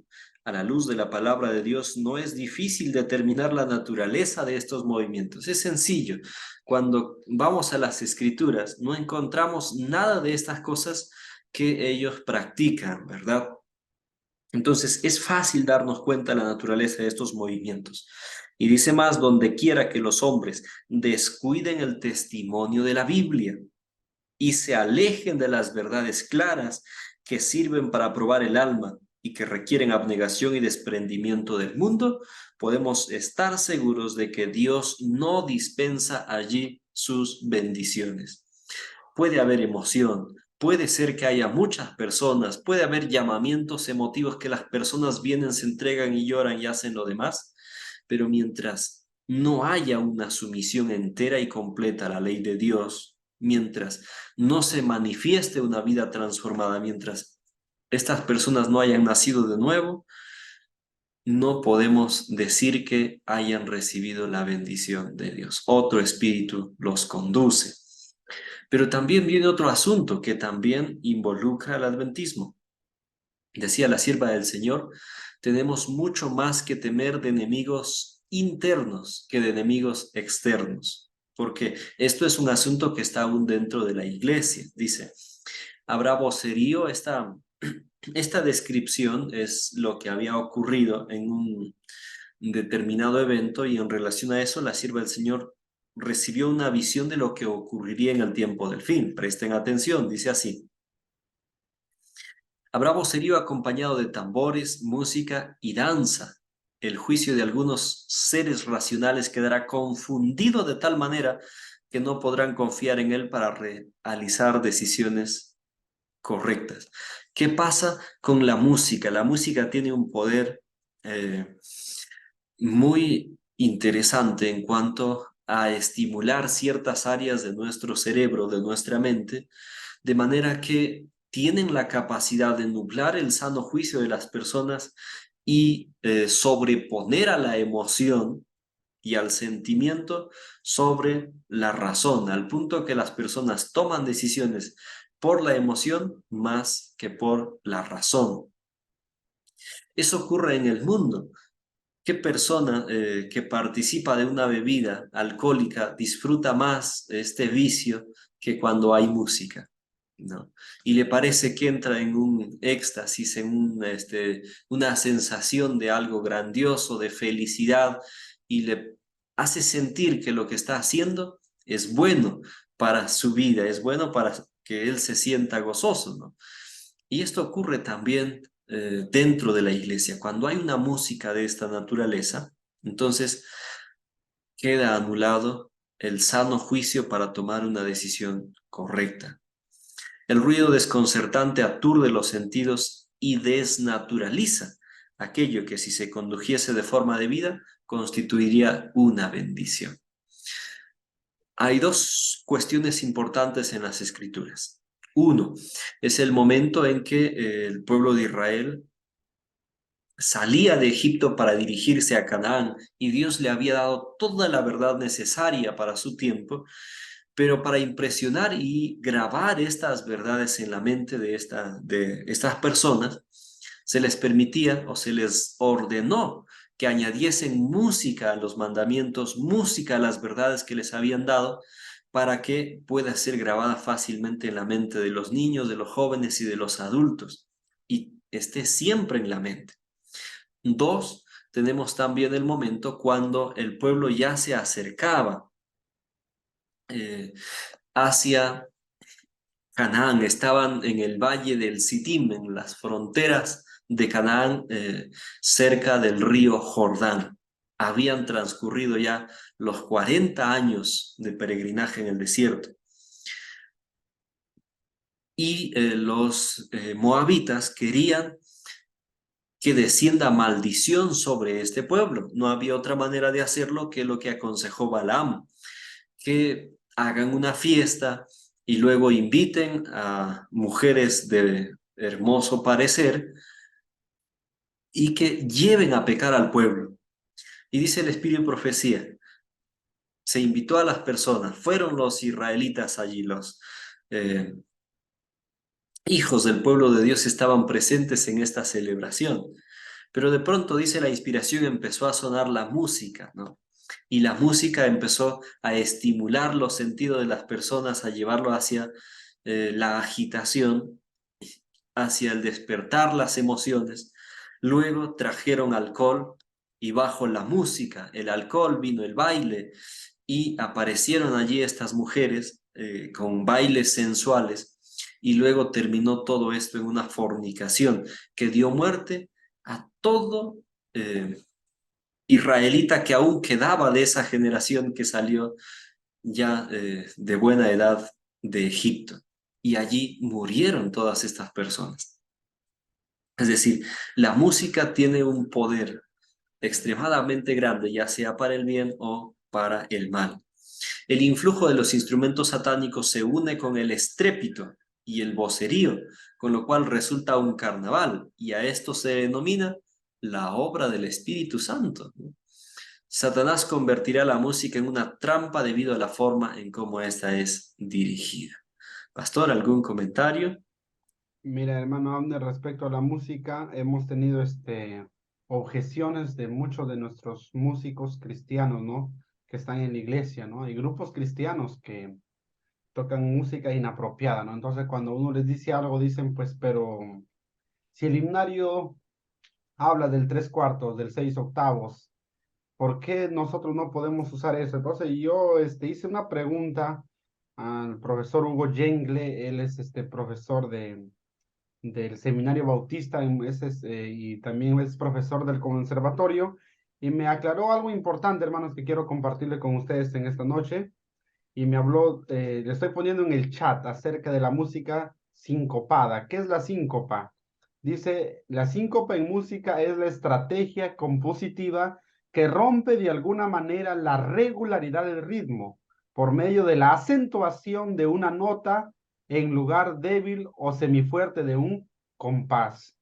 A la luz de la palabra de Dios no es difícil determinar la naturaleza de estos movimientos. Es sencillo. Cuando vamos a las escrituras, no encontramos nada de estas cosas que ellos practican, ¿verdad? Entonces, es fácil darnos cuenta de la naturaleza de estos movimientos. Y dice más, donde quiera que los hombres descuiden el testimonio de la Biblia y se alejen de las verdades claras que sirven para probar el alma y que requieren abnegación y desprendimiento del mundo, podemos estar seguros de que Dios no dispensa allí sus bendiciones. Puede haber emoción, puede ser que haya muchas personas, puede haber llamamientos emotivos que las personas vienen, se entregan y lloran y hacen lo demás, pero mientras no haya una sumisión entera y completa a la ley de Dios, mientras no se manifieste una vida transformada, mientras estas personas no hayan nacido de nuevo, no podemos decir que hayan recibido la bendición de Dios. Otro espíritu los conduce. Pero también viene otro asunto que también involucra al adventismo. Decía la sierva del Señor, tenemos mucho más que temer de enemigos internos que de enemigos externos, porque esto es un asunto que está aún dentro de la iglesia. Dice, habrá vocerío. Esta descripción es lo que había ocurrido en un determinado evento, y en relación a eso la sierva del Señor recibió una visión de lo que ocurriría en el tiempo del fin. Presten atención, dice así. Habrá vocerío acompañado de tambores, música y danza. El juicio de algunos seres racionales quedará confundido de tal manera que no podrán confiar en él para realizar decisiones correctas. ¿Qué pasa con la música? La música tiene un poder muy interesante en cuanto a estimular ciertas áreas de nuestro cerebro, de nuestra mente, de manera que tienen la capacidad de nublar el sano juicio de las personas y sobreponer a la emoción y al sentimiento sobre la razón, al punto que las personas toman decisiones por la emoción más que por la razón. Eso ocurre en el mundo. ¿Qué persona que participa de una bebida alcohólica disfruta más de este vicio que cuando hay música? ¿No? Y le parece que entra en un éxtasis, en una sensación de algo grandioso, de felicidad, y le hace sentir que lo que está haciendo es bueno para su vida, es bueno para que él se sienta gozoso, ¿no? Y esto ocurre también dentro de la iglesia. Cuando hay una música de esta naturaleza, entonces queda anulado el sano juicio para tomar una decisión correcta. El ruido desconcertante aturde los sentidos y desnaturaliza aquello que, si se condujese de forma debida, constituiría una bendición. Hay dos cuestiones importantes en las Escrituras. Uno, es el momento en que el pueblo de Israel salía de Egipto para dirigirse a Canaán, y Dios le había dado toda la verdad necesaria para su tiempo, pero para impresionar y grabar estas verdades en la mente de estas personas, se les permitía o se les ordenó que añadiesen música a los mandamientos, música a las verdades que les habían dado, para que pueda ser grabada fácilmente en la mente de los niños, de los jóvenes y de los adultos, y esté siempre en la mente. Dos, tenemos también el momento cuando el pueblo ya se acercaba hacia Canaán, estaban en el valle del Sitim, en las fronteras de Canaán, cerca del río Jordán. Habían transcurrido ya los 40 años de peregrinaje en el desierto. Y los moabitas querían que descienda maldición sobre este pueblo. No había otra manera de hacerlo que lo que aconsejó Balaam, que hagan una fiesta y luego inviten a mujeres de hermoso parecer y que lleven a pecar al pueblo. Y dice el Espíritu de Profecía, se invitó a las personas, fueron los israelitas allí, los eh, hijos del pueblo de Dios estaban presentes en esta celebración. Pero de pronto, dice la inspiración, empezó a sonar la música, ¿no? Y la música empezó a estimular los sentidos de las personas, a llevarlo hacia la agitación, hacia el despertar las emociones. Luego trajeron alcohol y bajo la música, el alcohol, vino el baile y aparecieron allí estas mujeres con bailes sensuales y luego terminó todo esto en una fornicación que dio muerte a todo israelita que aún quedaba de esa generación que salió ya de buena edad de Egipto. Y allí murieron todas estas personas. Es decir, la música tiene un poder extremadamente grande, ya sea para el bien o para el mal. El influjo de los instrumentos satánicos se une con el estrépito y el vocerío, con lo cual resulta un carnaval, y a esto se denomina la obra del Espíritu Santo. Satanás convertirá la música en una trampa debido a la forma en cómo esta es dirigida. Pastor, ¿algún comentario? Mira, hermano Abner, respecto a la música, hemos tenido objeciones de muchos de nuestros músicos cristianos, ¿no? Que están en la iglesia, ¿no? Hay grupos cristianos que tocan música inapropiada, ¿no? Entonces, cuando uno les dice algo, dicen, pues, pero si el himnario habla del tres cuartos, del seis octavos, ¿por qué nosotros no podemos usar eso? Entonces, yo hice una pregunta al profesor Hugo Yengle, él es profesor del Seminario Bautista y también es profesor del conservatorio y me aclaró algo importante, hermanos, que quiero compartirle con ustedes en esta noche y me habló, le estoy poniendo en el chat acerca de la música sincopada. ¿Qué es la síncopa? Dice, la síncopa en música es la estrategia compositiva que rompe de alguna manera la regularidad del ritmo por medio de la acentuación de una nota en lugar débil o semifuerte de un compás.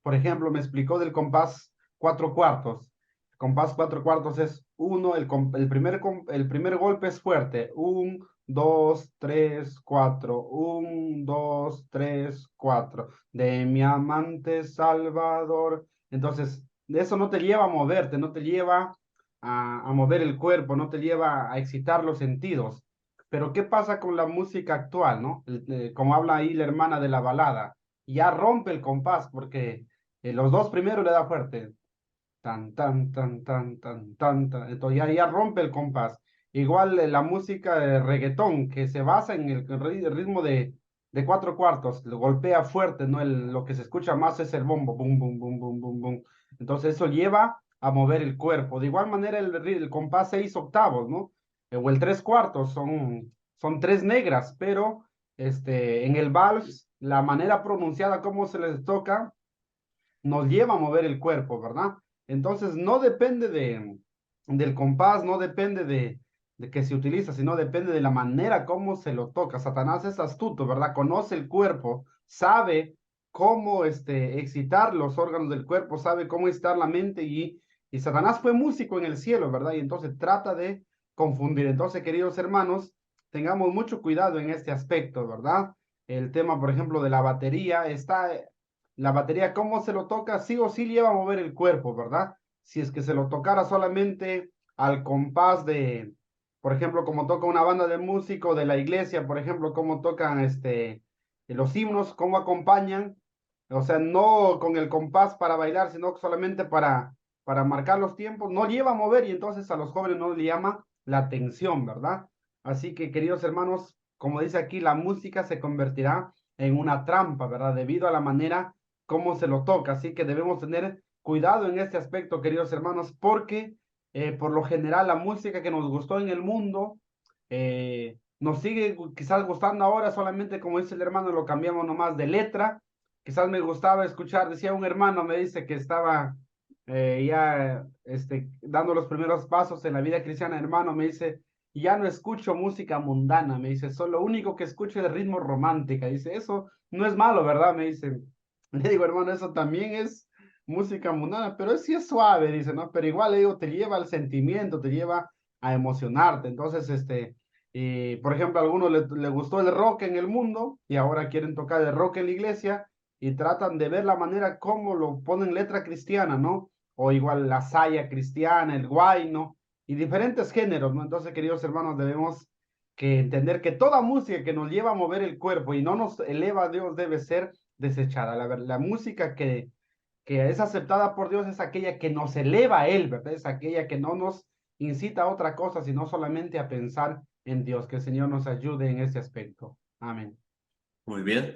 Por ejemplo, me explicó del compás cuatro cuartos. El compás cuatro cuartos es uno, el primer golpe es fuerte. Un, dos, tres, cuatro. Un, dos, tres, cuatro. De mi amante Salvador. Entonces, de eso no te lleva a moverte, no te lleva a mover el cuerpo, no te lleva a excitar los sentidos. Pero ¿qué pasa con la música actual, no? Como habla ahí la hermana de la balada, ya rompe el compás porque los dos primeros le da fuerte. Tan, tan, tan, tan, tan, tan, tan. Entonces ya rompe el compás. Igual la música de reggaetón, que se basa en el ritmo de cuatro cuartos, lo golpea fuerte, ¿no? Lo que se escucha más es el bombo, bum, bum, bum, bum, bum, bum. Entonces eso lleva a mover el cuerpo. De igual manera el compás seis octavos, ¿no? O el tres cuartos, son tres negras, pero en el vals, la manera pronunciada como se les toca nos lleva a mover el cuerpo, ¿verdad? Entonces no depende del compás, no depende de que se utiliza, sino depende de la manera como se lo toca. Satanás es astuto, ¿verdad? Conoce el cuerpo, sabe cómo excitar los órganos del cuerpo, sabe cómo excitar la mente y Satanás fue músico en el cielo, ¿verdad? Y entonces trata de confundir. Entonces, queridos hermanos, tengamos mucho cuidado en este aspecto, ¿verdad? El tema, por ejemplo, de la batería está la batería, ¿cómo se lo toca? Sí o sí lleva a mover el cuerpo, ¿verdad? Si es que se lo tocara solamente al compás por ejemplo, como toca una banda de músicos de la iglesia, por ejemplo, cómo tocan los himnos, cómo acompañan, o sea, no con el compás para bailar, sino solamente para marcar los tiempos, no lleva a mover y entonces a los jóvenes no le llama la atención, ¿verdad? Así que, queridos hermanos, como dice aquí, la música se convertirá en una trampa, ¿verdad? Debido a la manera cómo se lo toca. Así que debemos tener cuidado en este aspecto, queridos hermanos, porque por lo general la música que nos gustó en el mundo nos sigue quizás gustando ahora, solamente como dice el hermano, lo cambiamos nomás de letra. Quizás me gustaba escuchar, decía un hermano, me dice que estaba ya dando los primeros pasos en la vida cristiana, hermano, me dice, y ya no escucho música mundana, me dice, lo único que escucho es ritmo romántica, dice, eso no es malo, ¿verdad? Me dice, le digo, hermano, eso también es música mundana, pero sí es suave, dice, ¿no? Pero igual le digo, te lleva al sentimiento, te lleva a emocionarte, entonces, y, por ejemplo, a algunos le gustó el rock en el mundo y ahora quieren tocar el rock en la iglesia y tratan de ver la manera como lo ponen letra cristiana, ¿no? O igual la saya cristiana, el guayno y diferentes géneros, ¿no? Entonces, queridos hermanos, debemos que entender que toda música que nos lleva a mover el cuerpo y no nos eleva a Dios debe ser desechada. La música que es aceptada por Dios es aquella que nos eleva a Él, ¿verdad? Es aquella que no nos incita a otra cosa, sino solamente a pensar en Dios. Que el Señor nos ayude en ese aspecto. Amén. Muy bien.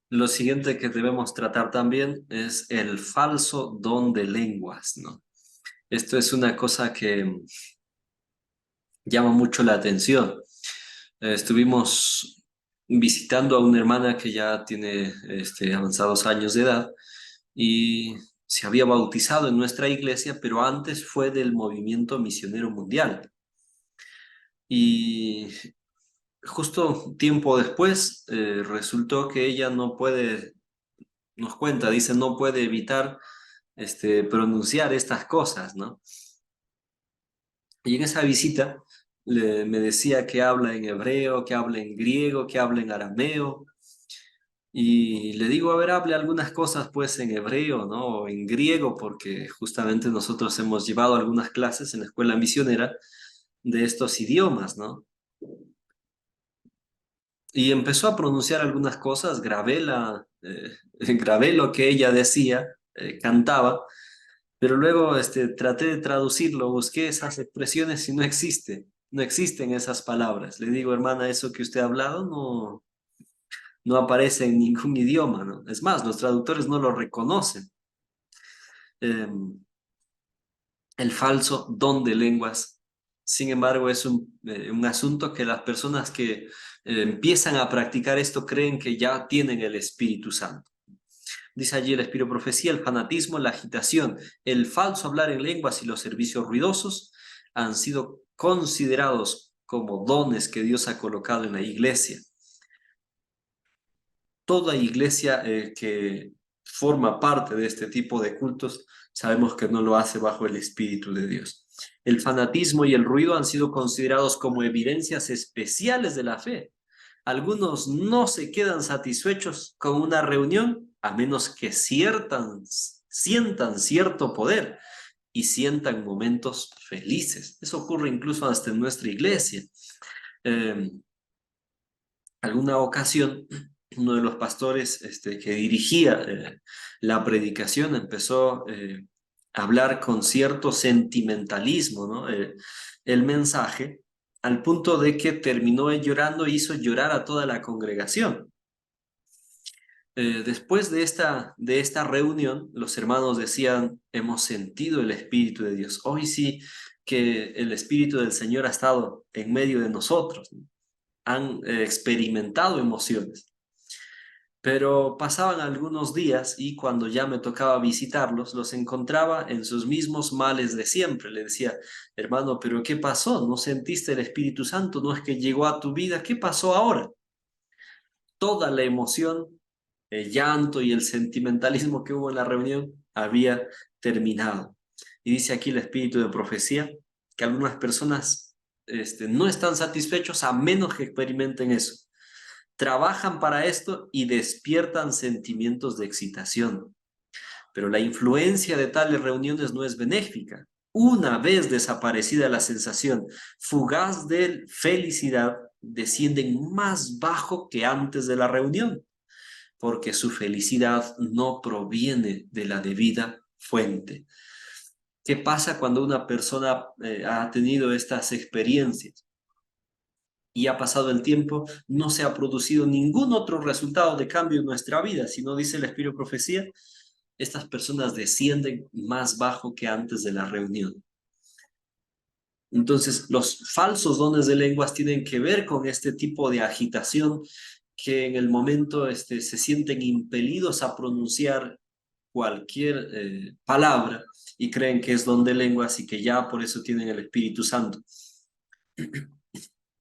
Lo siguiente que debemos tratar también es el falso don de lenguas, ¿no? Esto es una cosa que llama mucho la atención. Estuvimos visitando a una hermana que ya tiene avanzados años de edad y se había bautizado en nuestra iglesia, pero antes fue del movimiento misionero mundial. Y justo tiempo después resultó que ella no puede, nos cuenta, dice, no puede evitar pronunciar estas cosas, ¿no? Y en esa visita me decía que habla en hebreo, que habla en griego, que habla en arameo. Y le digo, a ver, hable algunas cosas pues en hebreo, ¿no? O en griego, porque justamente nosotros hemos llevado algunas clases en la escuela misionera de estos idiomas, ¿no? Y empezó a pronunciar algunas cosas, grabé lo que ella decía, cantaba, pero luego traté de traducirlo, busqué esas expresiones y no existe, no existen esas palabras. Le digo, hermana, eso que usted ha hablado no aparece en ningún idioma, ¿no? Es más, los traductores no lo reconocen. Eh, el falso don de lenguas, sin embargo, es un asunto que las personas que empiezan a practicar esto creen que ya tienen el Espíritu Santo. Dice allí el espíritu profecía, el fanatismo, la agitación, el falso hablar en lenguas y los servicios ruidosos han sido considerados como dones que Dios ha colocado en la iglesia. Toda iglesia que forma parte de este tipo de cultos, sabemos que no lo hace bajo el Espíritu de Dios. El fanatismo y el ruido han sido considerados como evidencias especiales de la fe. Algunos no se quedan satisfechos con una reunión a menos que sientan cierto poder y sientan momentos felices. Eso ocurre incluso hasta en nuestra iglesia. Eh, alguna ocasión, uno de los pastores que dirigía la predicación empezó a hablar con cierto sentimentalismo, ¿no? El mensaje, al punto de que terminó llorando e hizo llorar a toda la congregación. Después de esta reunión, los hermanos decían, hemos sentido el Espíritu de Dios. Hoy sí que el Espíritu del Señor ha estado en medio de nosotros, ¿no? Han experimentado emociones. Pero pasaban algunos días y cuando ya me tocaba visitarlos, los encontraba en sus mismos males de siempre. Le decía, hermano, ¿pero qué pasó? ¿No sentiste el Espíritu Santo? ¿No es que llegó a tu vida? ¿Qué pasó ahora? Toda la emoción, el llanto y el sentimentalismo que hubo en la reunión había terminado. Y dice aquí el espíritu de profecía que algunas personas no están satisfechos a menos que experimenten eso. Trabajan para esto y despiertan sentimientos de excitación. Pero la influencia de tales reuniones no es benéfica. Una vez desaparecida la sensación fugaz de felicidad, descienden más bajo que antes de la reunión, porque su felicidad no proviene de la debida fuente. ¿Qué pasa cuando una persona ha tenido estas experiencias y ha pasado el tiempo? No se ha producido ningún otro resultado de cambio en nuestra vida, sino, dice el Espíritu de Profecía, estas personas descienden más bajo que antes de la reunión. Entonces, los falsos dones de lenguas tienen que ver con este tipo de agitación que en el momento se sienten impelidos a pronunciar cualquier palabra y creen que es don de lenguas y que ya por eso tienen el Espíritu Santo.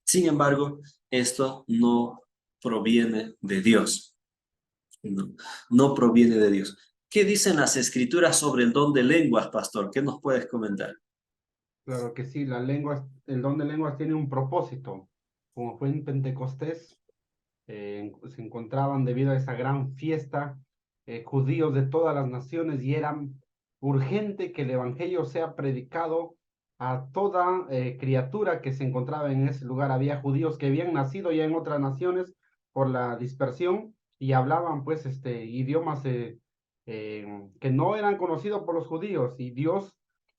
Sin embargo, esto no proviene de Dios. No, no proviene de Dios. ¿Qué dicen las escrituras sobre el don de lenguas, pastor? ¿Qué nos puedes comentar? Claro que sí, la lengua, el don de lenguas tiene un propósito. Como fue en Pentecostés, se encontraban debido a esa gran fiesta judíos de todas las naciones y era urgente que el evangelio sea predicado a toda criatura que se encontraba en ese lugar. Había judíos que habían nacido ya en otras naciones por la dispersión y hablaban pues idiomas que no eran conocidos por los judíos y Dios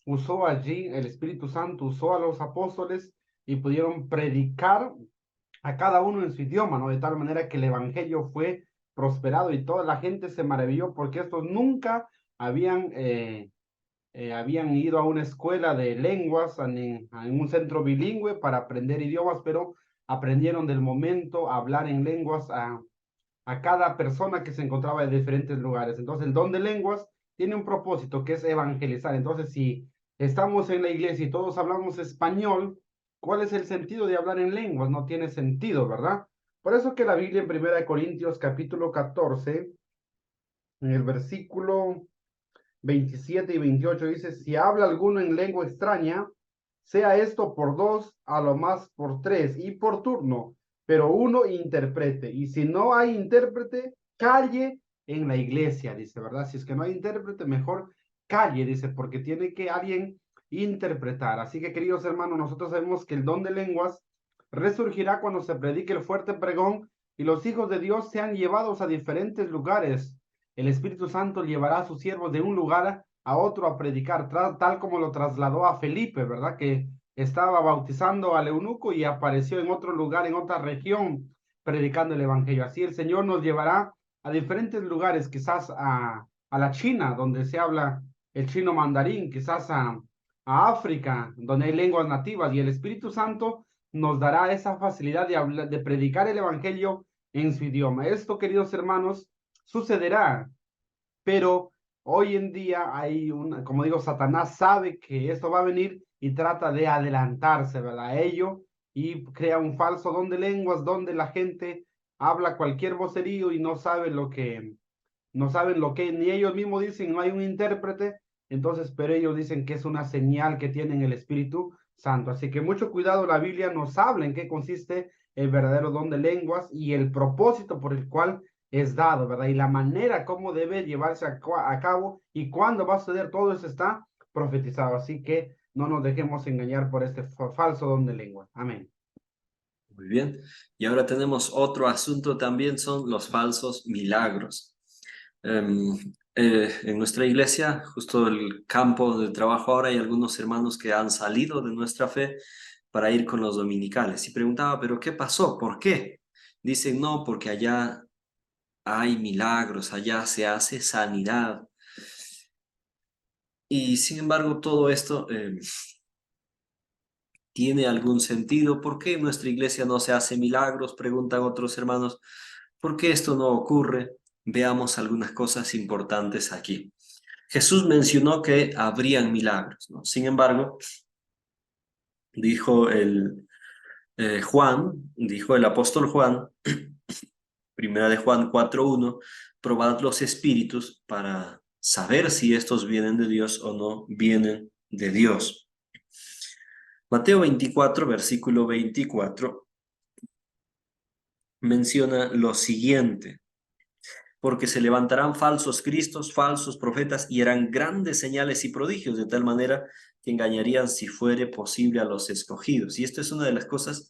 usó allí, el Espíritu Santo usó a los apóstoles y pudieron predicar a cada uno en su idioma, ¿no? De tal manera que el evangelio fue prosperado y toda la gente se maravilló porque estos nunca habían ido a una escuela de lenguas, en un centro bilingüe para aprender idiomas, pero aprendieron del momento a hablar en lenguas a cada persona que se encontraba en diferentes lugares. Entonces, el don de lenguas tiene un propósito que es evangelizar. Entonces, si estamos en la iglesia y todos hablamos español, ¿cuál es el sentido de hablar en lenguas? No tiene sentido, ¿verdad? Por eso que la Biblia en 1 Corintios capítulo 14, en el versículo 27 y 28 dice, si habla alguno en lengua extraña, sea esto por dos, a lo más por tres, y por turno, pero uno interprete. Y si no hay intérprete, calle en la iglesia, dice, ¿verdad? Si es que no hay intérprete, mejor calle, dice, porque tiene que alguien interpretar. Así que, queridos hermanos, nosotros sabemos que el don de lenguas resurgirá cuando se predique el fuerte pregón y los hijos de Dios sean llevados a diferentes lugares. El Espíritu Santo llevará a sus siervos de un lugar a otro a predicar, tal como lo trasladó a Felipe, ¿verdad? Que estaba bautizando al eunuco y apareció en otro lugar, en otra región, predicando el Evangelio. Así el Señor nos llevará a diferentes lugares, quizás a la China, donde se habla el chino mandarín, quizás a África, donde hay lenguas nativas, y el Espíritu Santo nos dará esa facilidad de predicar el Evangelio en su idioma. Esto, queridos hermanos, sucederá, pero hoy en día hay una, como digo, Satanás sabe que esto va a venir y trata de adelantarse, ¿verdad? A ello y crea un falso don de lenguas donde la gente habla cualquier vocerío y no saben lo que, ni ellos mismos dicen, no hay un intérprete, entonces, pero ellos dicen que es una señal que tienen el Espíritu Santo. Así que mucho cuidado, la Biblia nos habla en qué consiste el verdadero don de lenguas y el propósito por el cual es dado, ¿verdad? Y la manera como debe llevarse a cabo y cuándo va a suceder, todo eso está profetizado. Así que no nos dejemos engañar por este falso don de lengua. Amén. Muy bien. Y ahora tenemos otro asunto también, son los falsos milagros. En nuestra iglesia, justo el campo de trabajo ahora, hay algunos hermanos que han salido de nuestra fe para ir con los dominicales. Y preguntaba, ¿pero qué pasó? ¿Por qué? Dicen, no, porque allá hay milagros, allá se hace sanidad. Y sin embargo, todo esto tiene algún sentido. ¿Por qué en nuestra iglesia no se hace milagros? Preguntan otros hermanos. ¿Por qué esto no ocurre? Veamos algunas cosas importantes aquí. Jesús mencionó que habrían milagros, ¿no? Sin embargo, dijo dijo el apóstol Juan, primera de Juan 4:1, probad los espíritus para saber si estos vienen de Dios o no vienen de Dios. Mateo 24, versículo 24, menciona lo siguiente: porque se levantarán falsos cristos, falsos profetas, y harán grandes señales y prodigios, de tal manera que engañarían, si fuere posible, a los escogidos. Y esto es una de las cosas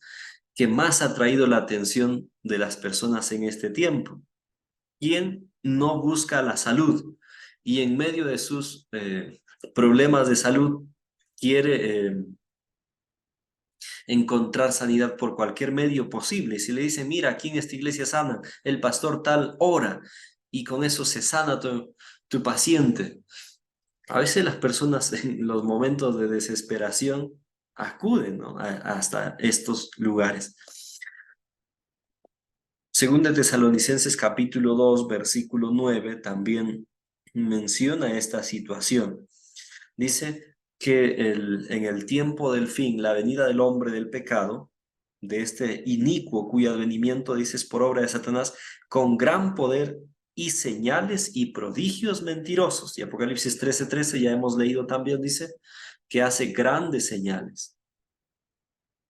que más ha traído la atención de las personas en este tiempo. ¿Quién no busca la salud? Y en medio de sus problemas de salud quiere encontrar sanidad por cualquier medio posible. Si le dicen, mira, aquí en esta iglesia sana, el pastor tal ora, y con eso se sana tu paciente. A veces las personas en los momentos de desesperación acuden, ¿no?, hasta estos lugares. Según de Tesalonicenses capítulo 2, versículo 9, también menciona esta situación. Dice, que en el tiempo del fin, la venida del hombre del pecado, de este inicuo cuyo advenimiento, dices, por obra de Satanás, con gran poder y señales y prodigios mentirosos. Y Apocalipsis 13:13 ya hemos leído también, dice, que hace grandes señales.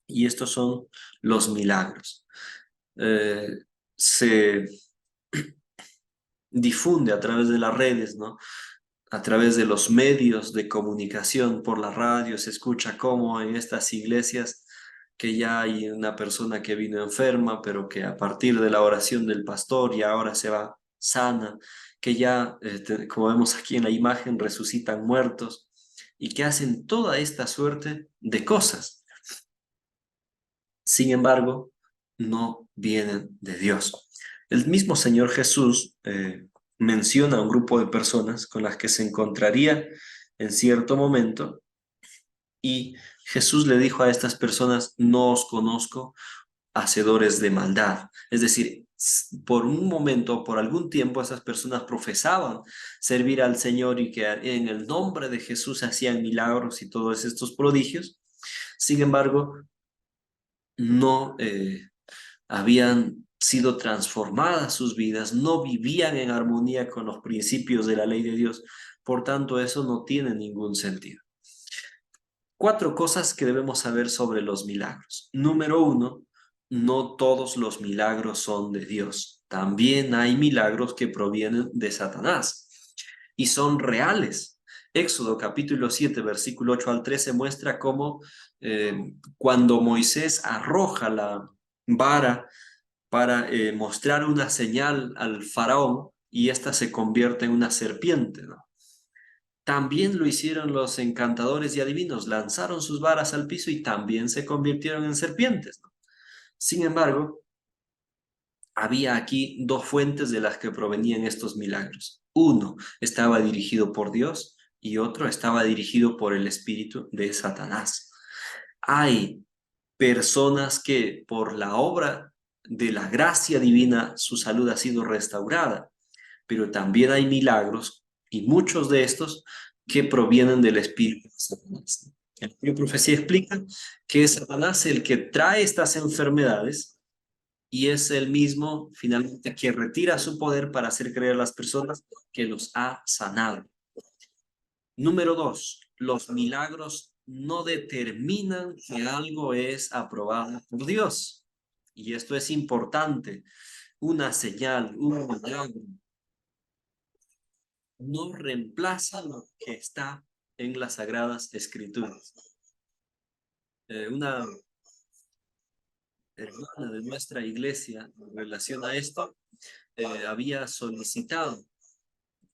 Y estos son los milagros. Se difunde a través de las redes, ¿no? A través de los medios de comunicación, por la radio, se escucha cómo en estas iglesias que ya hay una persona que vino enferma, pero que a partir de la oración del pastor y ahora se va sana, que ya, como vemos aquí en la imagen, resucitan muertos y que hacen toda esta suerte de cosas. Sin embargo, no vienen de Dios. El mismo Señor Jesús menciona a un grupo de personas con las que se encontraría en cierto momento y Jesús le dijo a estas personas, no os conozco, hacedores de maldad. Es decir, por un momento, por algún tiempo, esas personas profesaban servir al Señor y que en el nombre de Jesús hacían milagros y todos estos prodigios. Sin embargo, no habían sido transformadas sus vidas, no vivían en armonía con los principios de la ley de Dios. Por tanto, eso no tiene ningún sentido. 4 cosas que debemos saber sobre los milagros. Número 1, no todos los milagros son de Dios. También hay milagros que provienen de Satanás y son reales. Éxodo capítulo 7, versículo 8 al 13 muestra cómo cuando Moisés arroja la vara para mostrar una señal al faraón y ésta se convierte en una serpiente, ¿no? También lo hicieron los encantadores y adivinos, lanzaron sus varas al piso y también se convirtieron en serpientes, ¿no? Sin embargo, había aquí 2 fuentes de las que provenían estos milagros. Uno estaba dirigido por Dios y otro estaba dirigido por el espíritu de Satanás. Hay personas que por la obra de la gracia divina su salud ha sido restaurada, pero también hay milagros y muchos de estos que provienen del espíritu de Satanás. El libro de Profecía explica que es Satanás el que trae estas enfermedades y es el mismo finalmente que retira su poder para hacer creer a las personas que los ha sanado. Número 2, los milagros no determinan que algo es aprobado por Dios. Y esto es importante. Una señal, un milagro, no reemplaza lo que está en las Sagradas Escrituras. Una hermana de nuestra iglesia, en relación a esto, había solicitado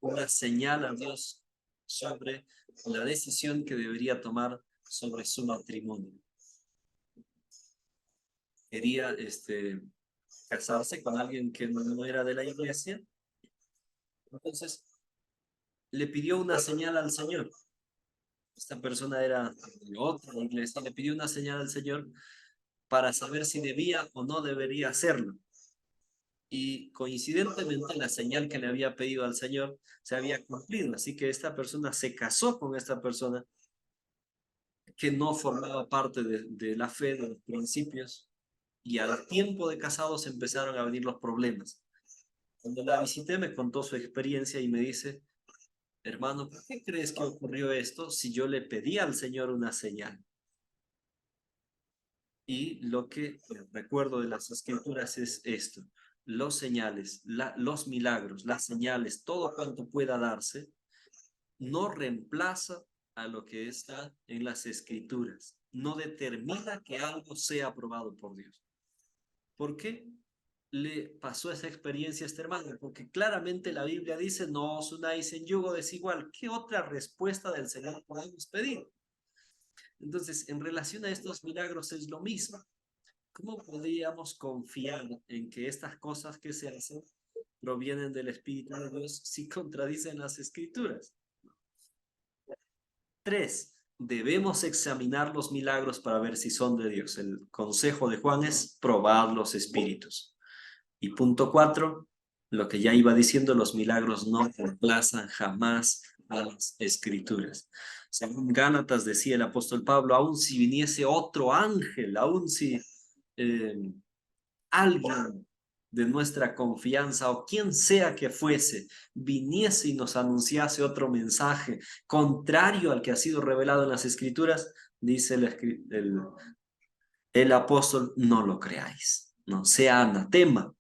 una señal a Dios sobre la decisión que debería tomar sobre su matrimonio. Quería casarse con alguien que no era de la iglesia, entonces le pidió una señal al Señor. Esta persona era de otra iglesia, le pidió una señal al Señor para saber si debía o no debería hacerlo. Y coincidentemente la señal que le había pedido al Señor se había cumplido, así que esta persona se casó con esta persona que no formaba parte de la fe, de los principios, y al tiempo de casados empezaron a venir los problemas. Cuando la visité me contó su experiencia y me dice, hermano, ¿por qué crees que ocurrió esto si yo le pedí al Señor una señal? Y lo que recuerdo de las escrituras es esto, los señales, los milagros, las señales, todo cuanto pueda darse, no reemplaza a lo que está en las escrituras, no determina que algo sea aprobado por Dios. ¿Por qué le pasó esa experiencia a este hermano? Porque claramente la Biblia dice, no os unáis en yugo desigual. ¿Qué otra respuesta del Señor podemos pedir? Entonces, en relación a estos milagros es lo mismo. ¿Cómo podríamos confiar en que estas cosas que se hacen provienen del Espíritu de Dios si contradicen las Escrituras? 3, debemos examinar los milagros para ver si son de Dios. El consejo de Juan es probad los espíritus. Y punto 4, lo que ya iba diciendo, los milagros no reemplazan jamás a las Escrituras. Según Gálatas decía el apóstol Pablo, aun si viniese otro ángel, aun si alguien de nuestra confianza o quien sea que fuese, viniese y nos anunciase otro mensaje contrario al que ha sido revelado en las Escrituras, dice el apóstol, no lo creáis, no sea anatema.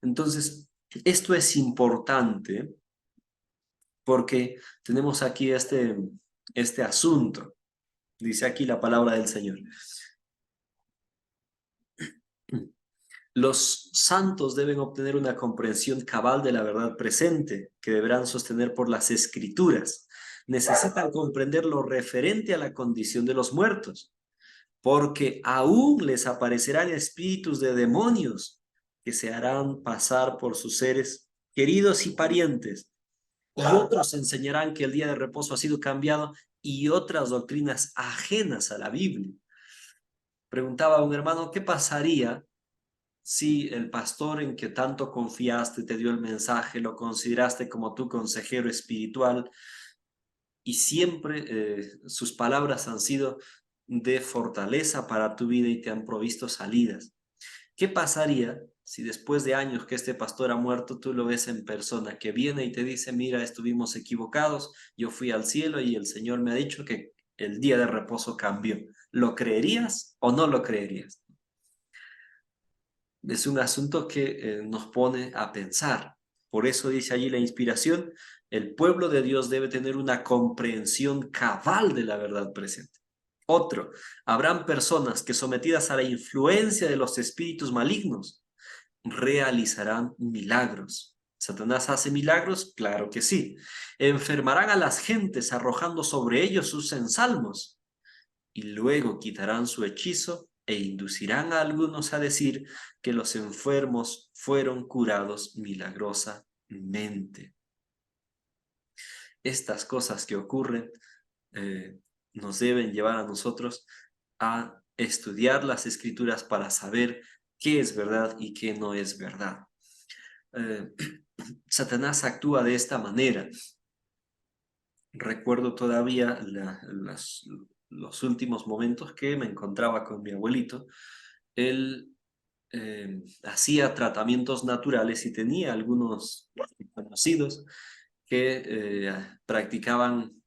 Entonces, esto es importante porque tenemos aquí este asunto. Dice aquí la palabra del Señor. Los santos deben obtener una comprensión cabal de la verdad presente, que deberán sostener por las Escrituras. Necesitan comprender lo referente a la condición de los muertos, porque aún les aparecerán espíritus de demonios que se harán pasar por sus seres queridos y parientes, y otros enseñarán que el día de reposo ha sido cambiado y otras doctrinas ajenas a la Biblia. Preguntaba a un hermano, ¿qué pasaría si el pastor en que tanto confiaste te dio el mensaje, lo consideraste como tu consejero espiritual y siempre sus palabras han sido de fortaleza para tu vida y te han provisto salidas? ¿Qué pasaría si después de años que este pastor ha muerto, tú lo ves en persona, que viene y te dice, mira, estuvimos equivocados, yo fui al cielo y el Señor me ha dicho que el día de reposo cambió? ¿Lo creerías o no lo creerías? Es un asunto que nos pone a pensar. Por eso dice allí la inspiración, el pueblo de Dios debe tener una comprensión cabal de la verdad presente. Otro, habrán personas que sometidas a la influencia de los espíritus malignos realizarán milagros. ¿Satanás hace milagros? Claro que sí. Enfermarán a las gentes arrojando sobre ellos sus ensalmos y luego quitarán su hechizo e inducirán a algunos a decir que los enfermos fueron curados milagrosamente. Estas cosas que ocurren nos deben llevar a nosotros a estudiar las Escrituras para saber qué es verdad y qué no es verdad. Satanás actúa de esta manera. Recuerdo todavía los últimos momentos que me encontraba con mi abuelito. Él hacía tratamientos naturales y tenía algunos conocidos que practicaban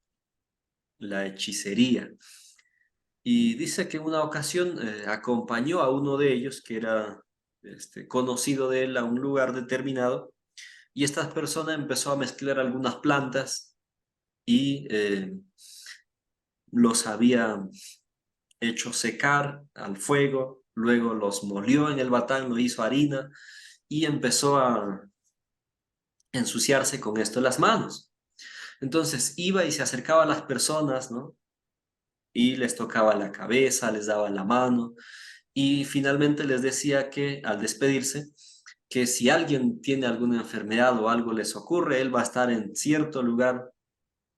la hechicería. Y dice que en una ocasión acompañó a uno de ellos, que era conocido de él, a un lugar determinado, y esta persona empezó a mezclar algunas plantas y los había hecho secar al fuego, luego los molió en el batán, lo hizo harina y empezó a ensuciarse con esto las manos. Entonces iba y se acercaba a las personas, ¿no? Y les tocaba la cabeza, les daba la mano y finalmente les decía que al despedirse, que si alguien tiene alguna enfermedad o algo les ocurre, él va a estar en cierto lugar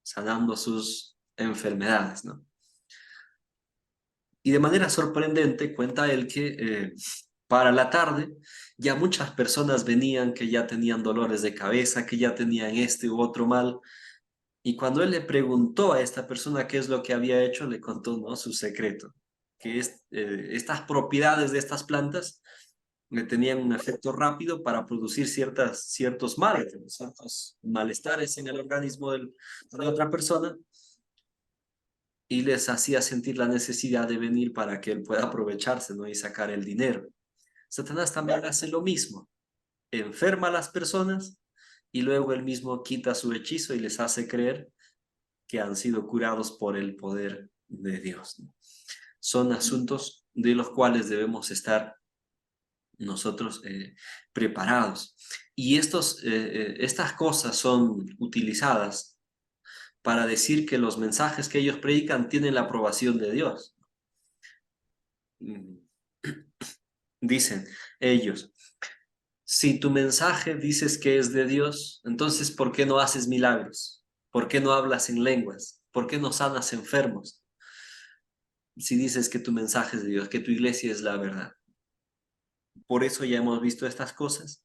sanando sus enfermedades, ¿no? Y de manera sorprendente cuenta él que para la tarde ya muchas personas venían que ya tenían dolores de cabeza, que ya tenían este u otro mal. Y cuando él le preguntó a esta persona qué es lo que había hecho, le contó, ¿no?, su secreto, que estas propiedades de estas plantas le tenían un efecto rápido para producir ciertos males, ciertos malestares en el organismo de otra persona, y les hacía sentir la necesidad de venir para que él pueda aprovecharse, ¿no?, y sacar el dinero. Satanás también hace lo mismo, enferma a las personas y luego él mismo quita su hechizo y les hace creer que han sido curados por el poder de Dios. Son asuntos de los cuales debemos estar nosotros preparados. Y estas cosas son utilizadas para decir que los mensajes que ellos predican tienen la aprobación de Dios. Dicen ellos, si tu mensaje dices que es de Dios, entonces ¿por qué no haces milagros? ¿Por qué no hablas en lenguas? ¿Por qué no sanas enfermos? Si dices que tu mensaje es de Dios, que tu iglesia es la verdad. Por eso ya hemos visto estas cosas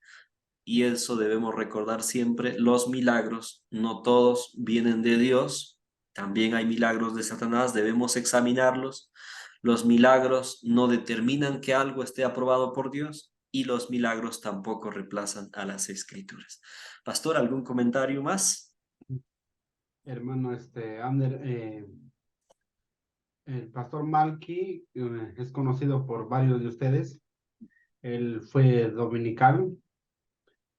y eso debemos recordar siempre. Los milagros no todos vienen de Dios, También hay milagros de Satanás, debemos examinarlos. Los milagros no determinan que algo esté aprobado por Dios y los milagros tampoco reemplazan a las Escrituras. Pastor, ¿algún comentario más? Hermano, Ander, el pastor Malky es conocido por varios de ustedes. Él fue dominical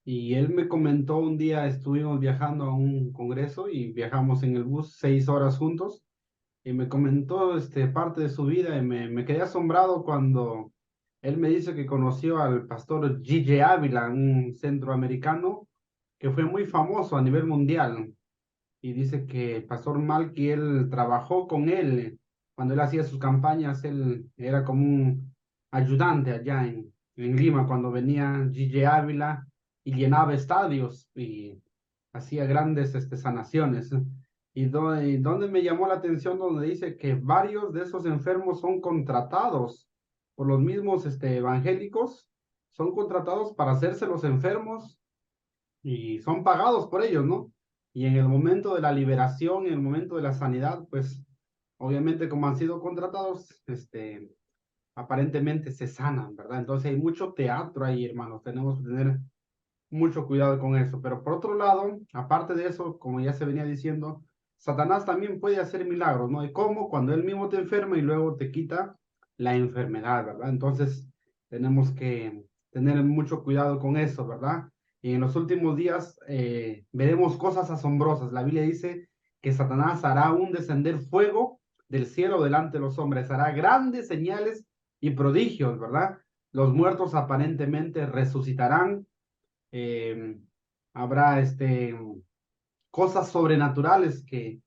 y él me comentó un día, estuvimos viajando a un congreso y viajamos en el bus 6 horas juntos y me comentó parte de su vida y me quedé asombrado cuando él me dice que conoció al pastor G.J. Ávila, un centroamericano que fue muy famoso a nivel mundial. Y dice que el pastor Malky, él trabajó con él cuando él hacía sus campañas, él era como un ayudante allá en Lima cuando venía G.J. Ávila y llenaba estadios y hacía grandes sanaciones. Y donde me llamó la atención, donde dice que varios de esos enfermos son contratados por los mismos evangélicos, son contratados para hacerse los enfermos y son pagados por ellos, ¿no? Y en el momento de la liberación, en el momento de la sanidad, pues obviamente como han sido contratados, aparentemente se sanan, ¿verdad? Entonces hay mucho teatro ahí, hermanos, tenemos que tener mucho cuidado con eso. Pero por otro lado, aparte de eso, como ya se venía diciendo, Satanás también puede hacer milagros, ¿no? ¿Y cómo? Cuando él mismo te enferma y luego te quita la enfermedad, ¿verdad? Entonces tenemos que tener mucho cuidado con eso, ¿verdad? Y en los últimos días veremos cosas asombrosas. La Biblia dice que Satanás hará un descender fuego del cielo delante de los hombres, hará grandes señales y prodigios, ¿verdad? Los muertos aparentemente resucitarán, eh, habrá cosas sobrenaturales que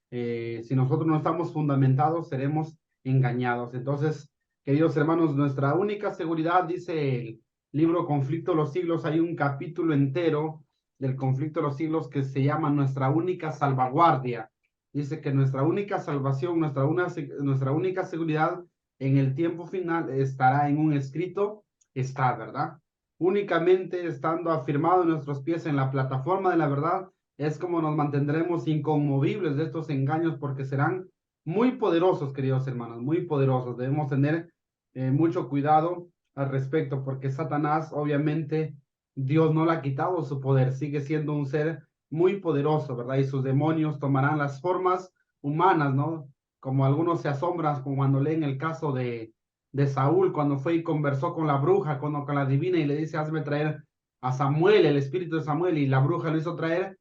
si nosotros no estamos fundamentados seremos engañados. Entonces, queridos hermanos, nuestra única seguridad, dice el libro Conflicto de los Siglos, hay un capítulo entero del Conflicto de los Siglos que se llama Nuestra única salvaguardia. Dice que nuestra única salvación, nuestra única seguridad en el tiempo final estará en un escrito, está, ¿verdad? Únicamente estando afirmados nuestros pies en la plataforma de la verdad, es como nos mantendremos inconmovibles de estos engaños porque serán muy poderosos, queridos hermanos, muy poderosos. Debemos tener mucho cuidado al respecto porque Satanás, obviamente, Dios no le ha quitado su poder, sigue siendo un ser muy poderoso, ¿verdad? Y sus demonios tomarán las formas humanas, ¿no? Como algunos se asombran como cuando leen el caso de Saúl, cuando fue y conversó con la bruja, con la divina y le dice, hazme traer a Samuel, el espíritu de Samuel, y la bruja lo hizo traer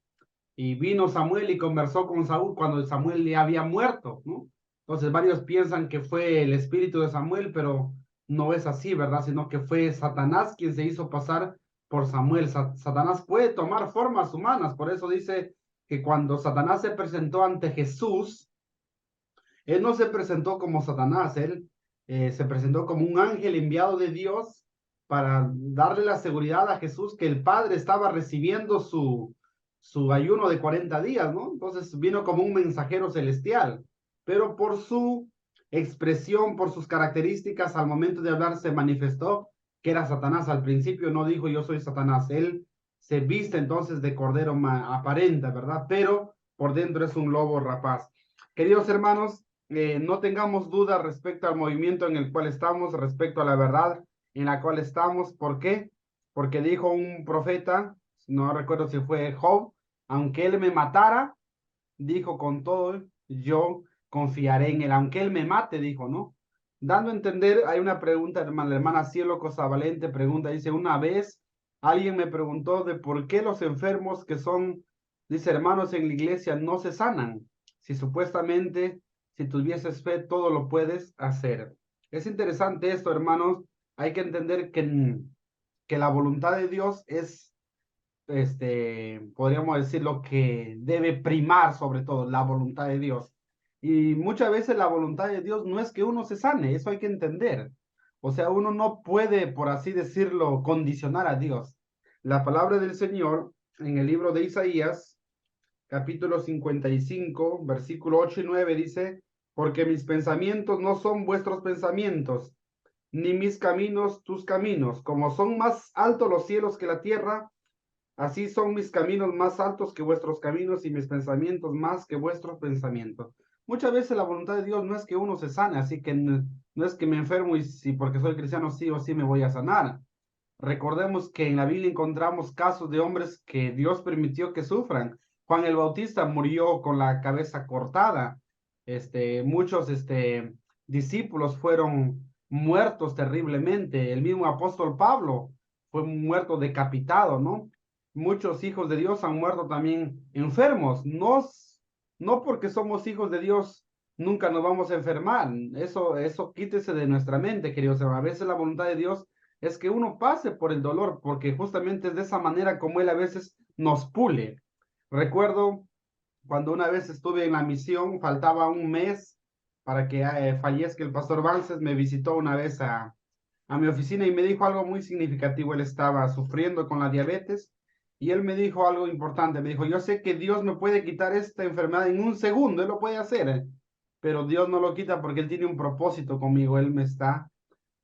y vino Samuel y conversó con Saúl cuando Samuel ya había muerto, ¿no? Entonces varios piensan que fue el espíritu de Samuel, pero no es así, ¿verdad? Sino que fue Satanás quien se hizo pasar por Samuel. Satanás puede tomar formas humanas, por eso dice que cuando Satanás se presentó ante Jesús, él no se presentó como Satanás, él se presentó como un ángel enviado de Dios para darle la seguridad a Jesús que el Padre estaba recibiendo su ayuno de 40 días, ¿no? Entonces vino como un mensajero celestial, pero por su expresión, por sus características, al momento de hablar se manifestó que era Satanás. Al principio no dijo yo soy Satanás, él se viste entonces de cordero aparente, ¿verdad? Pero por dentro es un lobo rapaz. Queridos hermanos, no tengamos duda respecto al movimiento en el cual estamos, respecto a la verdad en la cual estamos. ¿Por qué? Porque dijo un profeta, no recuerdo si fue Job, aunque él me matara, dijo con todo, yo confiaré en él, aunque él me mate, dijo, ¿no? Dando a entender, hay una pregunta, hermana, la hermana Cielo Cosavalente pregunta, dice, una vez alguien me preguntó de por qué los enfermos que son, dice, hermanos en la iglesia no se sanan, si supuestamente, si tuvieses fe, todo lo puedes hacer. Es interesante esto, hermanos, hay que entender que la voluntad de Dios es podríamos decir lo que debe primar sobre todo, la voluntad de Dios. Y muchas veces la voluntad de Dios no es que uno se sane, eso hay que entender. O sea, uno no puede, por así decirlo, condicionar a Dios. La palabra del Señor en el libro de Isaías, capítulo 55, versículo 8 y 9 dice, porque mis pensamientos no son vuestros pensamientos, ni mis caminos tus caminos, como son más altos los cielos que la tierra, Así son mis caminos más altos que vuestros caminos y mis pensamientos más que vuestros pensamientos. Muchas veces la voluntad de Dios no es que uno se sane, así que no es que me enfermo y si porque soy cristiano sí o sí me voy a sanar. Recordemos que en la Biblia encontramos casos de hombres que Dios permitió que sufran. Juan el Bautista murió con la cabeza cortada. Muchos discípulos fueron muertos terriblemente. El mismo apóstol Pablo fue muerto decapitado, ¿no? Muchos hijos de Dios han muerto también enfermos. No porque somos hijos de Dios nunca nos vamos a enfermar. Eso quítese de nuestra mente, queridos hermanos. A veces la voluntad de Dios es que uno pase por el dolor, porque justamente es de esa manera como Él a veces nos pule. Recuerdo cuando una vez estuve en la misión, faltaba un mes para que fallezca el pastor Vances, me visitó una vez a mi oficina y me dijo algo muy significativo. Él estaba sufriendo con la diabetes y él me dijo algo importante. Me dijo, yo sé que Dios me puede quitar esta enfermedad en un segundo, Él lo puede hacer, pero Dios no lo quita porque Él tiene un propósito conmigo, Él me está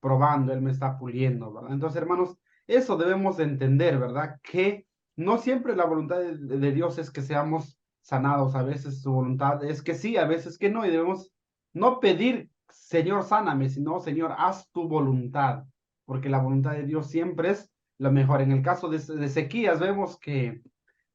probando, Él me está puliendo, ¿verdad? Entonces, hermanos, eso debemos de entender, ¿verdad? Que no siempre la voluntad de Dios es que seamos sanados, a veces su voluntad es que sí, a veces que no, y debemos no pedir, Señor, sáname, sino, Señor, haz tu voluntad, porque la voluntad de Dios siempre es lo mejor. En el caso de Ezequías, vemos que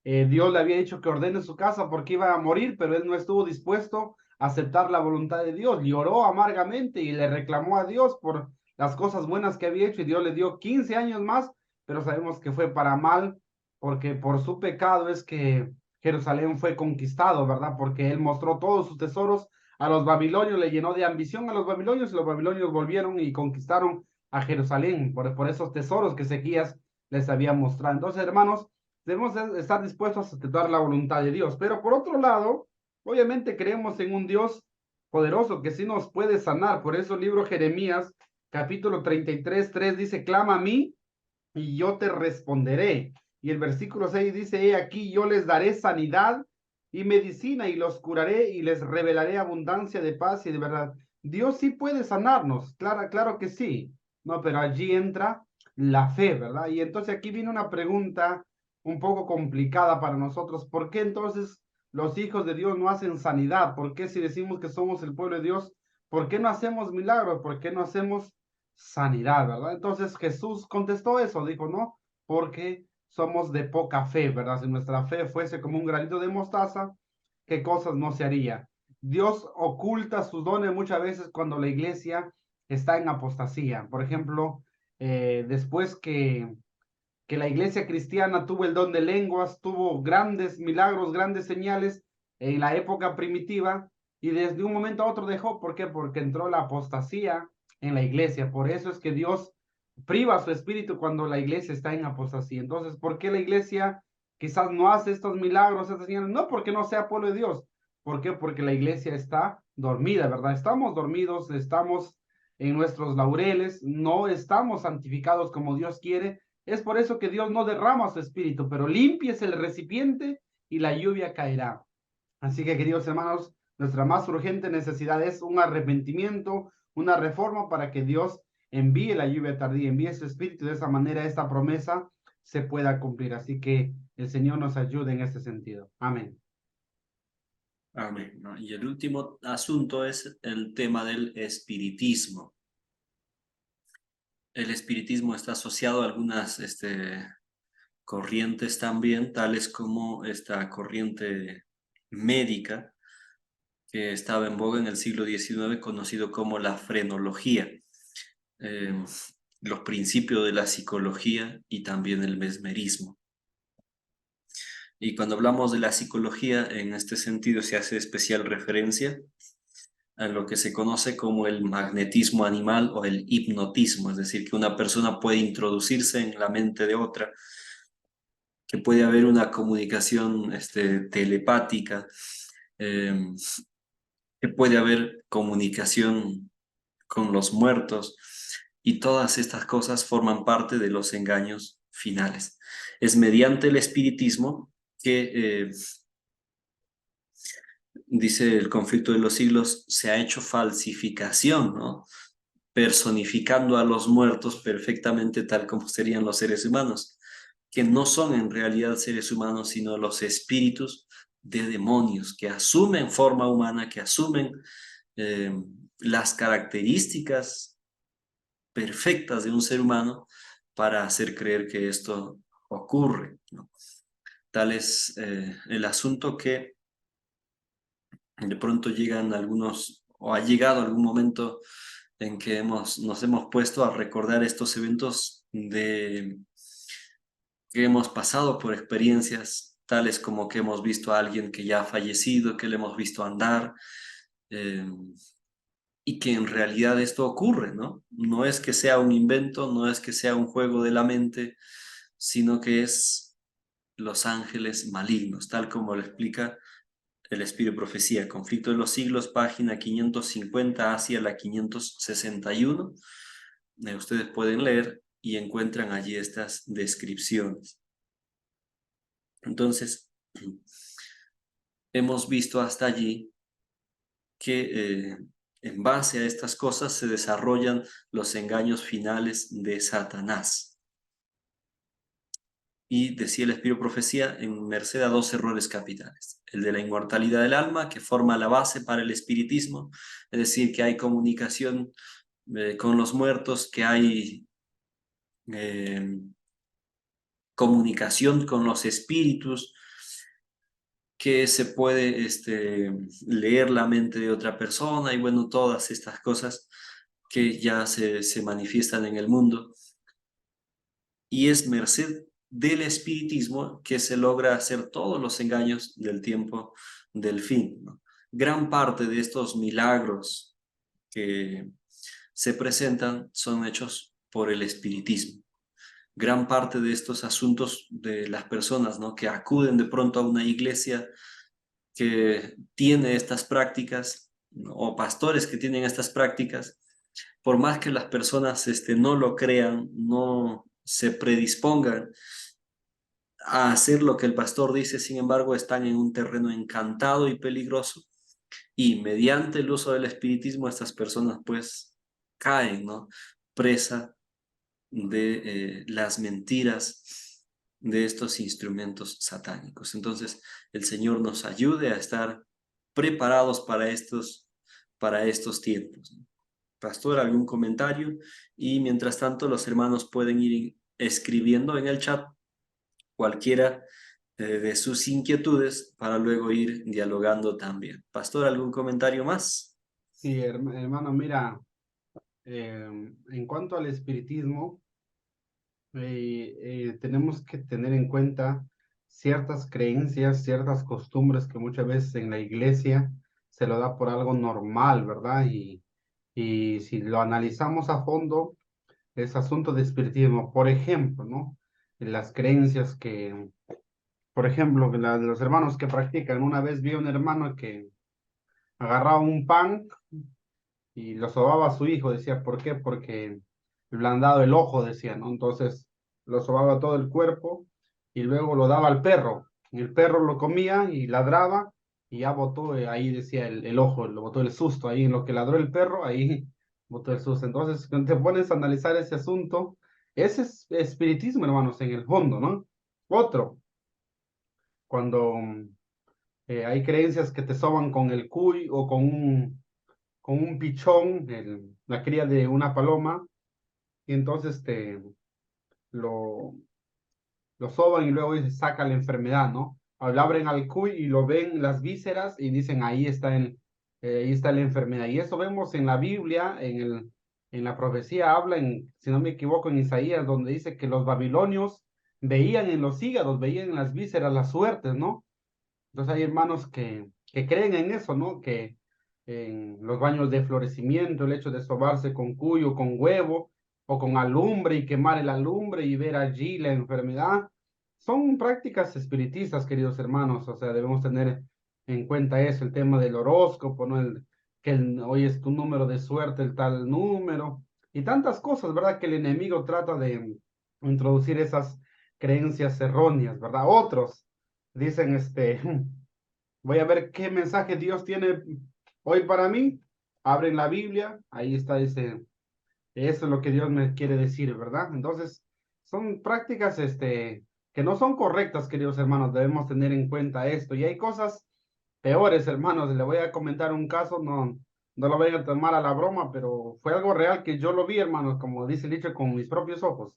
Dios le había dicho que ordene su casa porque iba a morir, pero él no estuvo dispuesto a aceptar la voluntad de Dios. Lloró amargamente y le reclamó a Dios por las cosas buenas que había hecho y Dios le dio 15 años más, pero sabemos que fue para mal porque por su pecado es que Jerusalén fue conquistado, ¿verdad? Porque él mostró todos sus tesoros a los babilonios, le llenó de ambición a los babilonios y los babilonios volvieron y conquistaron a Jerusalén por esos tesoros que Ezequías les había mostrado. Entonces, hermanos, debemos estar dispuestos a aceptar la voluntad de Dios. Pero por otro lado, obviamente creemos en un Dios poderoso que sí nos puede sanar. Por eso el libro Jeremías, capítulo 33, 3 dice, clama a mí y yo te responderé. Y el versículo 6 dice, he aquí yo les daré sanidad y medicina y los curaré y les revelaré abundancia de paz y de verdad. Dios sí puede sanarnos, claro que sí, no, pero allí entra la fe, ¿verdad? Y entonces aquí viene una pregunta un poco complicada para nosotros. ¿Por qué entonces los hijos de Dios no hacen sanidad? ¿Por qué si decimos que somos el pueblo de Dios, por qué no hacemos milagros? ¿Por qué no hacemos sanidad, verdad? Entonces Jesús contestó eso, dijo, no, porque somos de poca fe, ¿verdad? Si nuestra fe fuese como un granito de mostaza, ¿qué cosas no se haría? Dios oculta sus dones muchas veces cuando la iglesia está en apostasía. Por ejemplo, después que la iglesia cristiana tuvo el don de lenguas, tuvo grandes milagros, grandes señales en la época primitiva y desde un momento a otro dejó. ¿Por qué? Porque entró la apostasía en la iglesia. Por eso es que Dios priva su espíritu cuando la iglesia está en apostasía. Entonces, ¿por qué la iglesia quizás no hace estos milagros, estas señales? No porque no sea pueblo de Dios. ¿Por qué? Porque la iglesia está dormida, ¿verdad? Estamos dormidos, estamos en nuestros laureles, no estamos santificados como Dios quiere. Es por eso que Dios no derrama su espíritu, pero limpies el recipiente y la lluvia caerá. Así que, queridos hermanos, nuestra más urgente necesidad es un arrepentimiento, una reforma para que Dios envíe la lluvia tardía, envíe su espíritu. De esa manera esta promesa se pueda cumplir. Así que el Señor nos ayude en este sentido. Amén. Amén, ¿no? Y el último asunto es el tema del espiritismo. El espiritismo está asociado a algunas corrientes también, tales como esta corriente médica que estaba en boga en el siglo XIX, conocido como la frenología, eh, los principios de la psicología y también el mesmerismo. Y cuando hablamos de la psicología, en este sentido se hace especial referencia a lo que se conoce como el magnetismo animal o el hipnotismo, es decir, que una persona puede introducirse en la mente de otra, que puede haber una comunicación telepática, eh, que puede haber comunicación con los muertos, y todas estas cosas forman parte de los engaños finales. Es mediante el espiritismo que dice el conflicto de los siglos, se ha hecho falsificación, ¿no? Personificando a los muertos perfectamente tal como serían los seres humanos. que no son en realidad seres humanos, sino los espíritus de demonios, que asumen forma humana, que asumen las características perfectas de un ser humano para hacer creer que esto ocurre, ¿no? Tal es el asunto que de pronto llegan algunos, o ha llegado algún momento en que nos hemos puesto a recordar estos eventos que hemos pasado por experiencias tales como que hemos visto a alguien que ya ha fallecido, que le hemos visto andar, eh, y que en realidad esto ocurre, ¿no? No es que sea un invento, no es que sea un juego de la mente, sino que es los ángeles malignos, tal como lo explica el Espíritu Profecía, Conflicto de los Siglos, página 550 hacia la 561. Ustedes pueden leer y encuentran allí estas descripciones. Entonces, hemos visto hasta allí que en base a estas cosas se desarrollan los engaños finales de Satanás. Y decía el Espíritu Profecía en merced a dos errores capitales. El de la inmortalidad del alma, que forma la base para el espiritismo, es decir, que hay comunicación con los muertos, que hay comunicación con los espíritus, que se puede leer la mente de otra persona y bueno, todas estas cosas que ya se manifiestan en el mundo. Y es merced del espiritismo que se logra hacer todos los engaños del tiempo del fin, ¿no? Gran parte de estos milagros que se presentan son hechos por el espiritismo. Gran parte de estos asuntos de las personas, ¿no?, que acuden de pronto a una iglesia que tiene estas prácticas, ¿no?, o pastores que tienen estas prácticas, por más que las personas no lo crean, no se predispongan a hacer lo que el pastor dice, sin embargo, están en un terreno encantado y peligroso, y mediante el uso del espiritismo estas personas pues caen, ¿no?, presa de las mentiras de estos instrumentos satánicos. Entonces, el Señor nos ayude a estar preparados para estos tiempos. Pastor, ¿algún comentario? Y mientras tanto, los hermanos pueden ir escribiendo en el chat cualquiera de sus inquietudes para luego ir dialogando también. Pastor, ¿algún comentario más? Sí, hermano, mira, en cuanto al espiritismo, tenemos que tener en cuenta ciertas creencias, ciertas costumbres que muchas veces en la iglesia se lo da por algo normal, ¿verdad? Y si lo analizamos a fondo, es asunto de espiritismo. Por ejemplo, ¿no? Las creencias que, por ejemplo, de los hermanos que practican. Una vez vi a un hermano que agarraba un pan y lo sobaba a su hijo, decía, ¿por qué? Porque le han dado el ojo, decía, ¿no? Entonces lo sobaba todo el cuerpo y luego lo daba al perro. Y el perro lo comía y ladraba y ya botó, ahí decía el ojo, lo botó el susto, ahí en lo que ladró el perro, ahí botó el susto. Entonces, cuando te pones a analizar ese asunto, ese es espiritismo, hermanos, en el fondo, ¿no? Otro, cuando hay creencias que te soban con el cuy o con un pichón, la cría de una paloma, y entonces lo, lo soban y luego se saca la enfermedad, ¿no? O le abren al cuy y lo ven las vísceras y dicen, ahí está la enfermedad. Y eso vemos en la Biblia, en la profecía habla, si no me equivoco, en Isaías, donde dice que los babilonios veían en los hígados, veían en las vísceras las suertes, ¿no? Entonces hay hermanos que creen en eso, ¿no? Que en los baños de florecimiento, el hecho de sobarse con cuyo, con huevo o con alumbre y quemar el alumbre y ver allí la enfermedad, son prácticas espiritistas, queridos hermanos. O sea, debemos tener en cuenta eso, el tema del horóscopo, ¿no? Hoy es tu número de suerte, el tal número, y tantas cosas, ¿verdad? Que el enemigo trata de introducir esas creencias erróneas, ¿verdad? Otros dicen, voy a ver qué mensaje Dios tiene hoy para mí. Abren la Biblia, ahí está eso es lo que Dios me quiere decir, ¿verdad? Entonces, son prácticas, que no son correctas, queridos hermanos. Debemos tener en cuenta esto. Y hay cosas peores, hermanos. Le voy a comentar un caso, no lo voy a tomar a la broma, pero fue algo real que yo lo vi, hermanos, como dice el dicho, con mis propios ojos.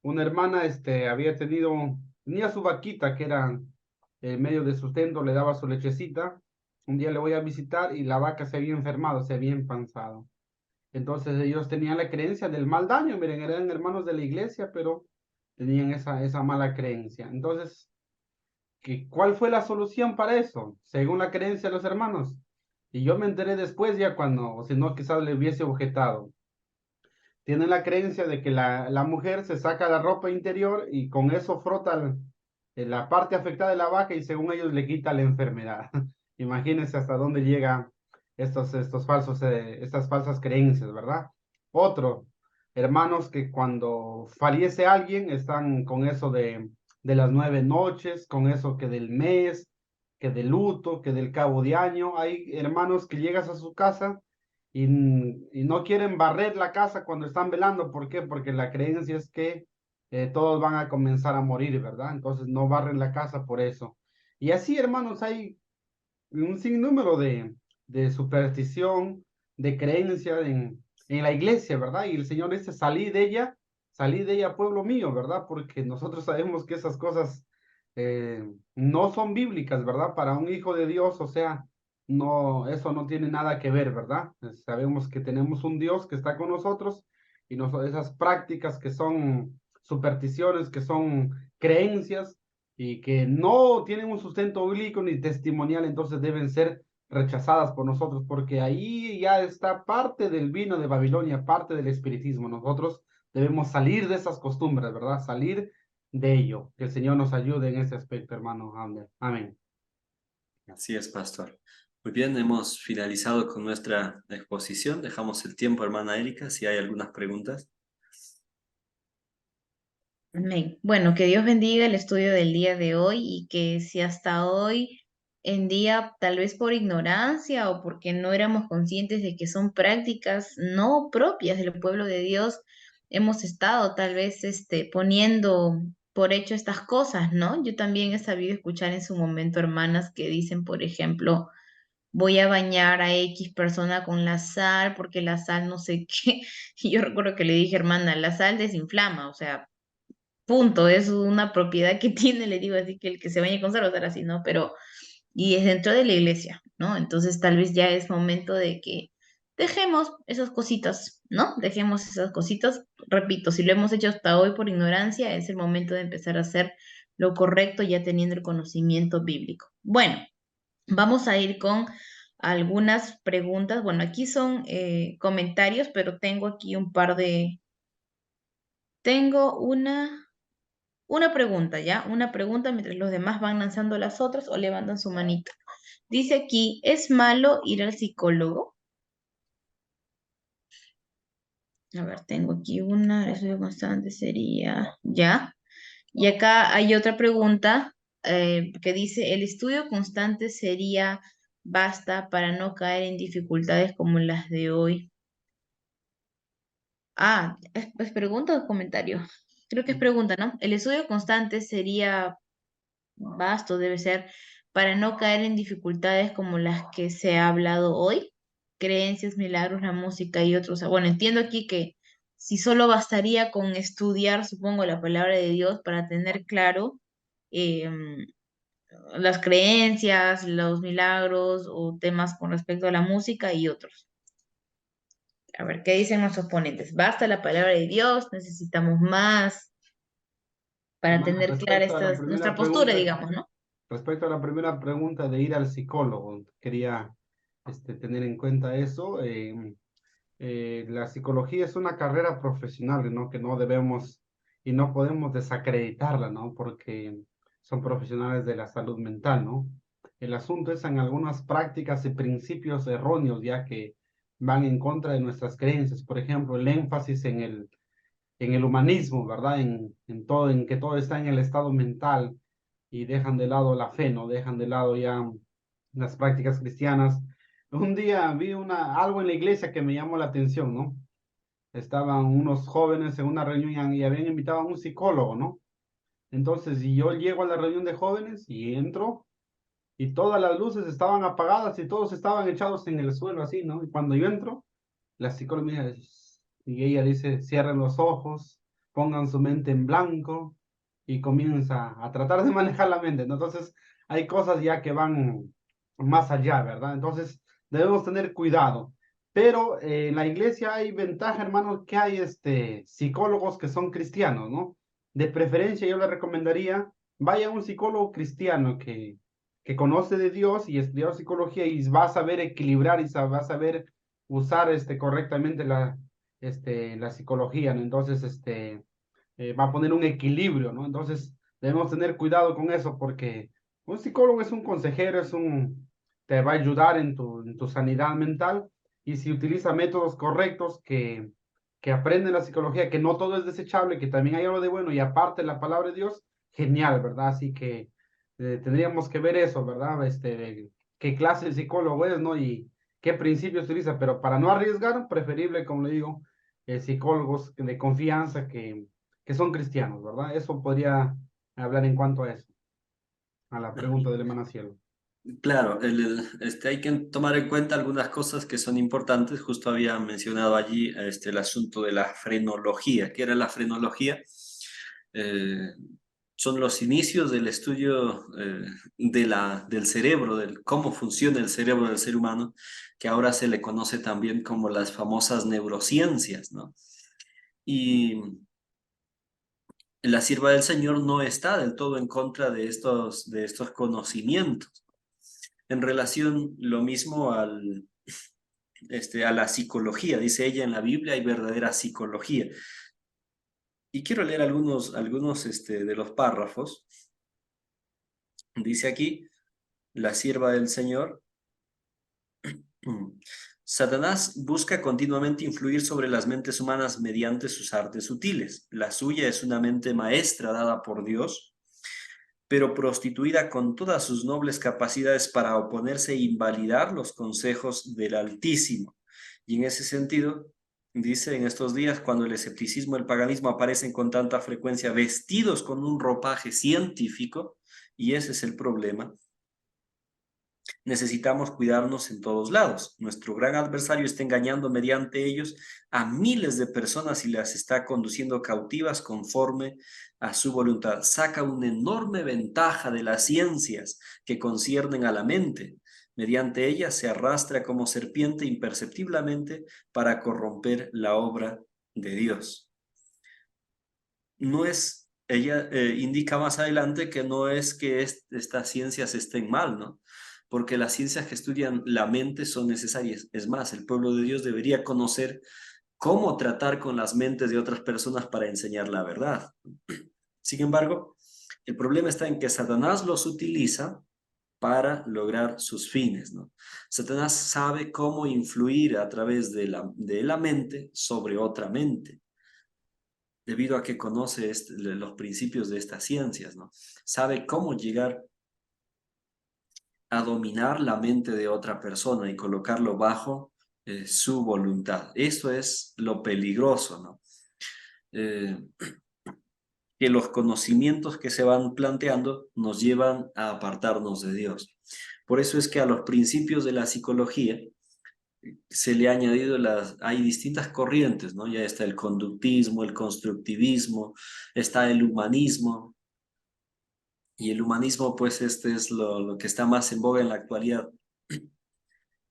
Una hermana, tenía su vaquita que era medio de sustento, le daba su lechecita. Un día le voy a visitar y la vaca se había enfermado, se había empanzado. Entonces ellos tenían la creencia del mal daño, miren, eran hermanos de la iglesia, pero tenían esa mala creencia. Entonces, ¿cuál fue la solución para eso? Según la creencia de los hermanos. Y yo me enteré después ya cuando, o si no, quizás le hubiese objetado. Tienen la creencia de que la mujer se saca la ropa interior y con eso frota la parte afectada de la vaca y según ellos le quita la enfermedad. Imagínense hasta dónde llega estas falsas creencias, ¿verdad? Otro, hermanos que cuando fallece alguien están con eso de las 9 noches, con eso que del mes, que del luto, que del cabo de año. Hay hermanos que llegas a su casa y no quieren barrer la casa cuando están velando. ¿Por qué? Porque la creencia es que todos van a comenzar a morir, ¿verdad? Entonces no barren la casa por eso. Y así, hermanos, hay un sinnúmero de superstición, de creencia en la iglesia, ¿verdad? Y el Señor dice, salí de ella, pueblo mío, ¿verdad? Porque nosotros sabemos que esas cosas no son bíblicas, ¿verdad? Para un hijo de Dios, o sea, no, eso no tiene nada que ver, ¿verdad? Sabemos que tenemos un Dios que está con nosotros y esas prácticas que son supersticiones, que son creencias, y que no tienen un sustento bíblico ni testimonial, entonces deben ser rechazadas por nosotros, porque ahí ya está parte del vino de Babilonia, parte del espiritismo. Nosotros debemos salir de esas costumbres, ¿verdad? Salir de ello. Que el Señor nos ayude en ese aspecto, hermano. Amén. Amén. Así es, pastor. Muy bien, hemos finalizado con nuestra exposición. Dejamos el tiempo, hermana Erika, si hay algunas preguntas. Amén. Bueno, que Dios bendiga el estudio del día de hoy y que si hasta hoy en día, tal vez por ignorancia o porque no éramos conscientes de que son prácticas no propias del pueblo de Dios, hemos estado tal vez poniendo por hecho estas cosas, ¿no? Yo también he sabido escuchar en su momento hermanas que dicen, por ejemplo, voy a bañar a X persona con la sal porque la sal no sé qué. Y yo recuerdo que le dije, hermana, la sal desinflama, o sea, punto, es una propiedad que tiene, le digo así que el que se bañe con sal va a estar así, ¿no? Pero, y es dentro de la iglesia, ¿no? Entonces tal vez ya es momento de que dejemos esas cositas, ¿no? Dejemos esas cositas. Repito, si lo hemos hecho hasta hoy por ignorancia, es el momento de empezar a hacer lo correcto ya teniendo el conocimiento bíblico. Bueno, vamos a ir con algunas preguntas. Bueno, aquí son comentarios, pero tengo aquí un par de... Tengo una pregunta, ¿ya? Una pregunta mientras los demás van lanzando las otras o levantan su manito. Dice aquí, ¿es malo ir al psicólogo? A ver, tengo aquí una, el estudio constante sería, ¿ya? Y acá hay otra pregunta que dice, ¿el estudio constante sería basta para no caer en dificultades como las de hoy? Ah, ¿es pregunta o comentario? Creo que es pregunta, ¿no? ¿El estudio constante sería vasto debe ser para no caer en dificultades como las que se ha hablado hoy, creencias, milagros, la música y otros? Bueno, entiendo aquí que si solo bastaría con estudiar, supongo, la palabra de Dios para tener claro em, las creencias, los milagros o temas con respecto a la música y otros. A ver, ¿qué dicen nuestros ponentes? ¿Basta la palabra de Dios? ¿Necesitamos más para Hermano, tener clara nuestra postura, digamos, ¿no? respecto a la primera pregunta de ir al psicólogo, quería tener en cuenta eso. La psicología es una carrera profesional, ¿no? Que no debemos y no podemos desacreditarla, ¿no? Porque son profesionales de la salud mental, ¿no? El asunto es en algunas prácticas y principios erróneos, ya que van en contra de nuestras creencias. Por ejemplo, el énfasis en el humanismo, ¿verdad? En todo, en que todo está en el estado mental y dejan de lado la fe, ¿no? Dejan de lado ya las prácticas cristianas. Un día vi algo en la iglesia que me llamó la atención, ¿no? Estaban unos jóvenes en una reunión y habían invitado a un psicólogo, ¿no? Entonces, si yo llego a la reunión de jóvenes y entro y todas las luces estaban apagadas y todos estaban echados en el suelo así, ¿no? Y cuando yo entro, la psicóloga me dice, y ella dice, cierren los ojos, pongan su mente en blanco y comienza a tratar de manejar la mente, ¿no? Entonces, hay cosas ya que van más allá, ¿verdad? Entonces, debemos tener cuidado. Pero en la iglesia hay ventaja, hermanos, que hay psicólogos que son cristianos, ¿no? De preferencia, yo le recomendaría, vaya a un psicólogo cristiano que conoce de Dios y estudiar psicología y va a saber equilibrar y va a saber usar correctamente la psicología, ¿no? Entonces, va a poner un equilibrio, ¿no? Entonces, debemos tener cuidado con eso porque un psicólogo es un consejero, te va a ayudar en tu sanidad mental y si utiliza métodos correctos que aprenden la psicología, que no todo es desechable, que también hay algo de bueno y aparte la palabra de Dios, genial, ¿verdad? Así que tendríamos que ver eso, ¿verdad? Qué clase de psicólogo es, ¿no? Y qué principios utiliza, pero para no arriesgar, preferible, como le digo, psicólogos de confianza que son cristianos, ¿verdad? Eso podría hablar en cuanto a eso, a la pregunta del hermano Cielo. Claro, hay que tomar en cuenta algunas cosas que son importantes. Justo había mencionado allí el asunto de la frenología. ¿Qué era la frenología? Eh, Son los inicios del estudio del cerebro, del cómo funciona el cerebro del ser humano, que ahora se le conoce también como las famosas neurociencias, ¿no? Y la sierva del Señor no está del todo en contra de estos conocimientos. En relación lo mismo a la psicología, dice ella en la Biblia hay verdadera psicología. Y quiero leer algunos de los párrafos. Dice aquí, la sierva del Señor. Satanás busca continuamente influir sobre las mentes humanas mediante sus artes sutiles. La suya es una mente maestra dada por Dios, pero prostituida con todas sus nobles capacidades para oponerse e invalidar los consejos del Altísimo. Y en ese sentido, dice, en estos días, cuando el escepticismo y el paganismo aparecen con tanta frecuencia vestidos con un ropaje científico, y ese es el problema, necesitamos cuidarnos en todos lados. Nuestro gran adversario está engañando mediante ellos a miles de personas y las está conduciendo cautivas conforme a su voluntad. Saca una enorme ventaja de las ciencias que conciernen a la mente. Mediante ellas se arrastra como serpiente imperceptiblemente para corromper la obra de Dios. No es, ella indica más adelante que no es que estas ciencias estén mal, ¿no? Porque las ciencias que estudian la mente son necesarias. Es más, el pueblo de Dios debería conocer cómo tratar con las mentes de otras personas para enseñar la verdad. Sin embargo, el problema está en que Satanás los utiliza para lograr sus fines, ¿no? Satanás sabe cómo influir a través de la mente sobre otra mente, debido a que conoce los principios de estas ciencias, ¿no? Sabe cómo llegar a dominar la mente de otra persona y colocarlo bajo su voluntad. Eso es lo peligroso, ¿no? Eh, que los conocimientos que se van planteando nos llevan a apartarnos de Dios. Por eso es que a los principios de la psicología se le ha añadido hay distintas corrientes, ¿no? Ya está el conductismo, el constructivismo, está el humanismo, y el humanismo, pues este es lo que está más en boga en la actualidad.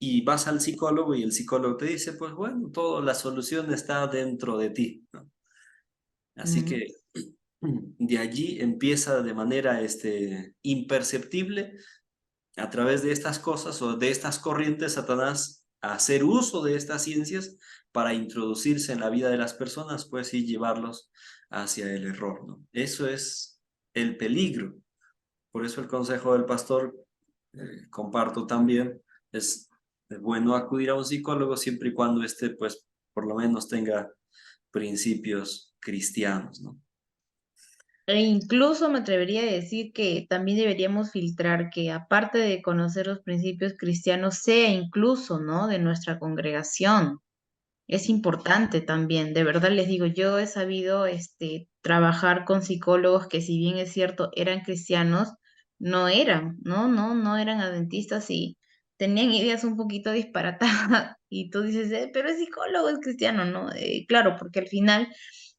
Y vas al psicólogo y el psicólogo te dice, pues bueno, la solución está dentro de ti, ¿no? Así Mm. que de allí empieza de manera imperceptible, a través de estas cosas o de estas corrientes, Satanás a hacer uso de estas ciencias para introducirse en la vida de las personas, pues y llevarlos hacia el error, ¿no? Eso es el peligro. Por eso el consejo del pastor, comparto también, es bueno acudir a un psicólogo siempre y cuando pues, por lo menos tenga principios cristianos, ¿no? E incluso me atrevería a decir que también deberíamos filtrar que aparte de conocer los principios cristianos, sea incluso, ¿no? De nuestra congregación. es importante también. De verdad les digo, yo he sabido trabajar con psicólogos que si bien es cierto, eran cristianos, no eran, no eran adventistas y tenían ideas un poquito disparatadas. Y tú dices, pero es psicólogo, es cristiano, ¿no? Claro, porque al final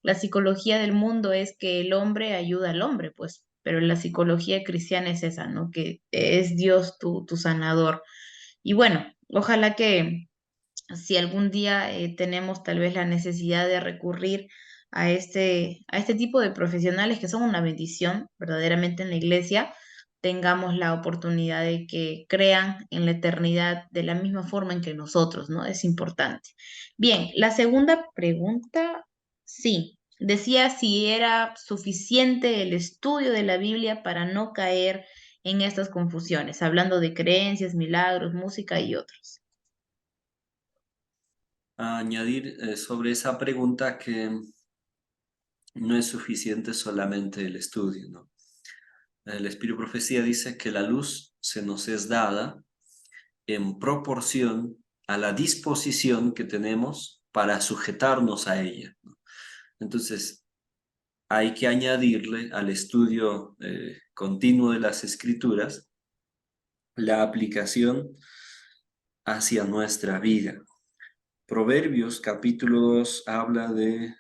la psicología del mundo es que el hombre ayuda al hombre, pues, pero la psicología cristiana es esa, ¿no? Que es Dios tu sanador. Y bueno, ojalá que si algún día tenemos tal vez la necesidad de recurrir a este tipo de profesionales que son una bendición verdaderamente en la iglesia, tengamos la oportunidad de que crean en la eternidad de la misma forma en que nosotros, ¿no? Es importante. Bien, la segunda pregunta, sí, decía si era suficiente el estudio de la Biblia para no caer en estas confusiones, hablando de creencias, milagros, música y otros. A añadir sobre esa pregunta que no es suficiente solamente el estudio, ¿no? El Espíritu Profecía dice que la luz se nos es dada en proporción a la disposición que tenemos para sujetarnos a ella, ¿no? Entonces, hay que añadirle al estudio continuo de las Escrituras la aplicación hacia nuestra vida. Proverbios capítulo 2 habla de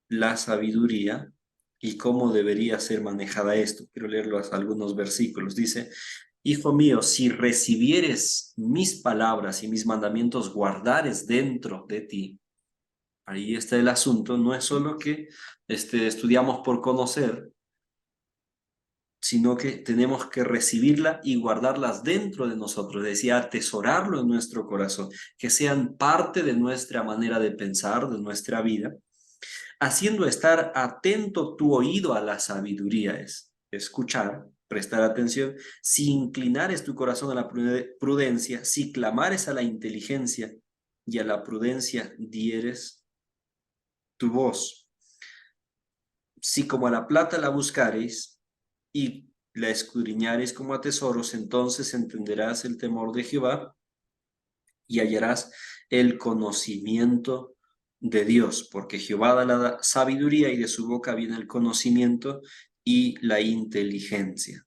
la sabiduría y cómo debería ser manejada esto. Quiero leerlo algunos versículos. Dice, Hijo mío, si recibieres mis palabras y mis mandamientos guardares dentro de ti, ahí está el asunto. No es solo que estudiamos por conocer, sino que tenemos que recibirla y guardarlas dentro de nosotros, es decir, atesorarlo en nuestro corazón, que sean parte de nuestra manera de pensar, de nuestra vida, haciendo estar atento tu oído a la sabiduría, es escuchar, prestar atención, si inclinares tu corazón a la prudencia, si clamares a la inteligencia y a la prudencia dieres tu voz. Si como a la plata la buscareis y la escudriñareis como a tesoros, entonces entenderás el temor de Jehová y hallarás el conocimiento de Dios, porque Jehová da la sabiduría y de su boca viene el conocimiento y la inteligencia.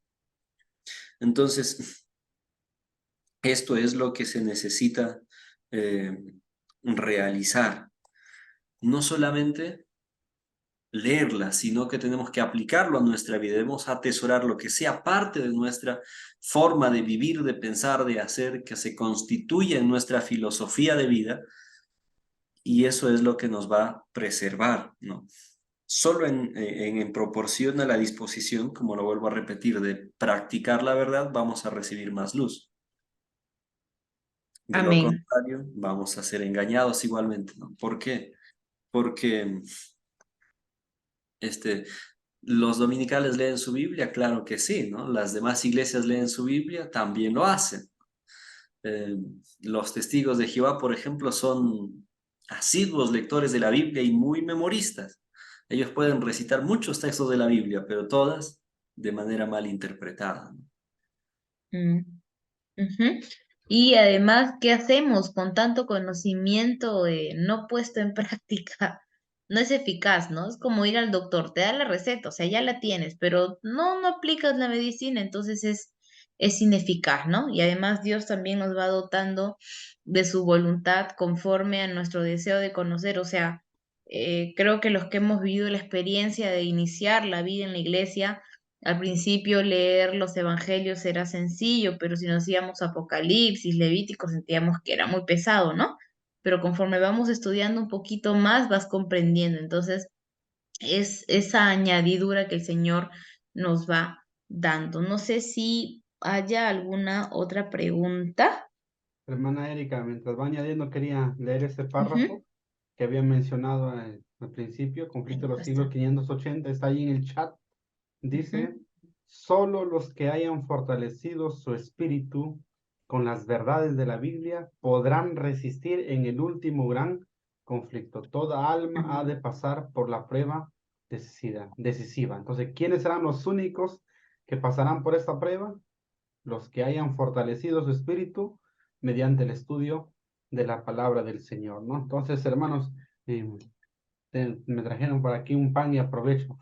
Entonces, esto es lo que se necesita realizar. No solamente leerla, sino que tenemos que aplicarlo a nuestra vida, debemos atesorar lo que sea parte de nuestra forma de vivir, de pensar, de hacer, que se constituya en nuestra filosofía de vida, y eso es lo que nos va a preservar, ¿no? Solo en proporción a la disposición, como lo vuelvo a repetir, de practicar la verdad, vamos a recibir más luz. De lo Amén. contrario, vamos a ser engañados igualmente, ¿no? ¿Por qué? Porque este, los dominicales leen su Biblia, claro que sí, ¿no? Las demás iglesias leen su Biblia, también lo hacen. Eh, los testigos de Jehová, por ejemplo, son asiduos lectores de la Biblia y muy memoristas. Ellos pueden recitar muchos textos de la Biblia, pero todas de manera mal interpretada, ¿no? Mm, ujú. Y además, ¿qué hacemos con tanto conocimiento no puesto en práctica? No es eficaz, ¿no? Es como ir al doctor, te da la receta, o sea, ya la tienes, pero no aplicas la medicina, entonces es ineficaz, ¿no? Y además Dios también nos va dotando de su voluntad conforme a nuestro deseo de conocer, o sea, creo que los que hemos vivido la experiencia de iniciar la vida en la iglesia, al principio leer los evangelios era sencillo, pero si nos íbamos a Apocalipsis, Levítico, sentíamos que era muy pesado, ¿no? Pero conforme vamos estudiando un poquito más, vas comprendiendo. Entonces, es esa añadidura que el Señor nos va dando. No sé si haya alguna otra pregunta. Hermana Erika, mientras va añadiendo, quería leer ese Ujú. párrafo que había mencionado al principio, conflicto Ahí de los va a siglos estar. 580, está ahí en el chat. Ujú. Dice, solo los que hayan fortalecido su espíritu con las verdades de la Biblia podrán resistir en el último gran conflicto. Toda alma ha de pasar por la prueba decisiva. Entonces, ¿quiénes serán los únicos que pasarán por esta prueba? Los que hayan fortalecido su espíritu mediante el estudio de la palabra del Señor, ¿no? Entonces, hermanos, eh, me trajeron por aquí un pan y aprovecho.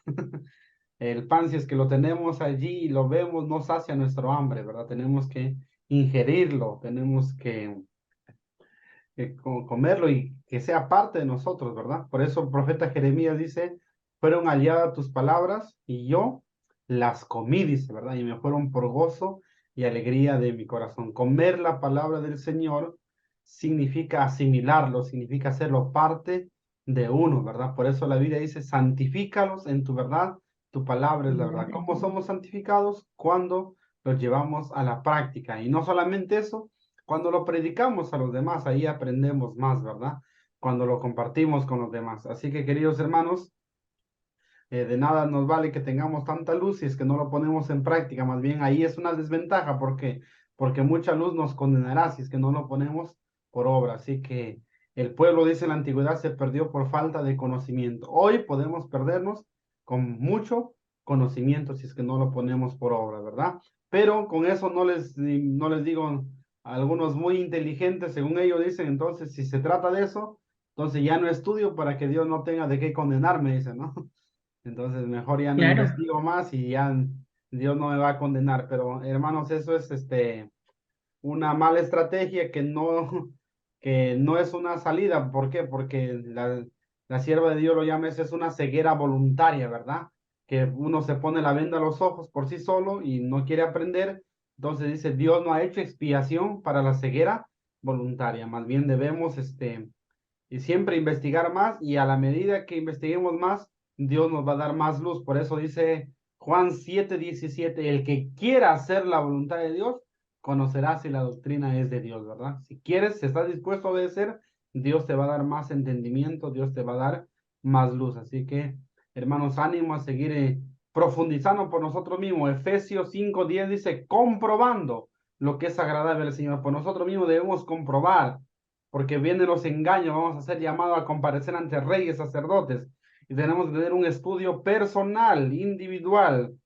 El pan, si es que lo tenemos allí y lo vemos, no sacia nuestro hambre, ¿verdad? Tenemos que ingerirlo, tenemos que comerlo y que sea parte de nosotros, ¿verdad? Por eso el profeta Jeremías dice, fueron halladas tus palabras y yo las comí, dice, ¿verdad? Y me fueron por gozo y alegría de mi corazón. Comer la palabra del Señor significa asimilarlo, significa hacerlo parte de uno, ¿verdad? Por eso la Biblia dice, santifícalos en tu verdad, tu palabra es la verdad. ¿Cómo somos santificados? Cuando los llevamos a la práctica. Y no solamente eso, cuando lo predicamos a los demás, ahí aprendemos más, ¿verdad? Cuando lo compartimos con los demás. Así que, queridos hermanos, de nada nos vale que tengamos tanta luz si es que no lo ponemos en práctica. Más bien ahí es una desventaja porque mucha luz nos condenará si es que no lo ponemos por obra. Así que el pueblo, dice en la antigüedad, se perdió por falta de conocimiento. Hoy podemos perdernos con mucho conocimiento si es que no lo ponemos por obra, ¿verdad? Pero con eso no les digo a algunos muy inteligentes, según ellos dicen, entonces si se trata de eso, entonces ya no estudio para que Dios no tenga de qué condenarme, dicen, ¿no? Entonces, mejor ya no Claro. investigo más y ya Dios no me va a condenar. Pero, hermanos, eso es una mala estrategia que no es una salida. ¿Por qué? Porque la sierva de Dios lo llama, eso es una ceguera voluntaria, ¿verdad? Que uno se pone la venda a los ojos por sí solo y no quiere aprender. Entonces dice, Dios no ha hecho expiación para la ceguera voluntaria. Más bien debemos, y siempre investigar más y a la medida que investiguemos más, Dios nos va a dar más luz. Por eso dice Juan 7:17, el que quiera hacer la voluntad de Dios, conocerá si la doctrina es de Dios, ¿verdad? Si quieres, si estás dispuesto a obedecer, Dios te va a dar más entendimiento, Dios te va a dar más luz. Así que, hermanos, ánimo a seguir profundizando por nosotros mismos. Efesios 5:10 dice, comprobando lo que es agradable al Señor. Por nosotros mismos debemos comprobar porque vienen los engaños, vamos a ser llamados a comparecer ante reyes, sacerdotes, y tenemos que tener un estudio personal, individual.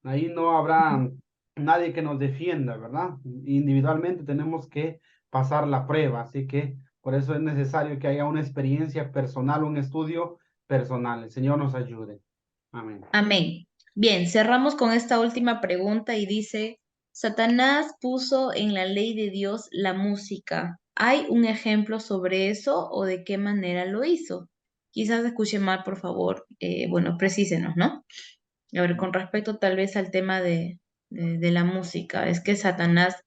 Ahí no habrá nadie que nos defienda, ¿verdad? Individualmente tenemos que pasar la prueba, así que por eso es necesario que haya una experiencia personal, un estudio personal. El Señor nos ayude. Amén. Amén. Bien, cerramos con esta última pregunta y dice, Satanás puso en la ley de Dios la música. ¿Hay un ejemplo sobre eso o de qué manera lo hizo? Quizás escuche mal, por favor. Bueno, precísenos, ¿no? A ver, con respecto tal vez al tema de la música, ¿es que Satanás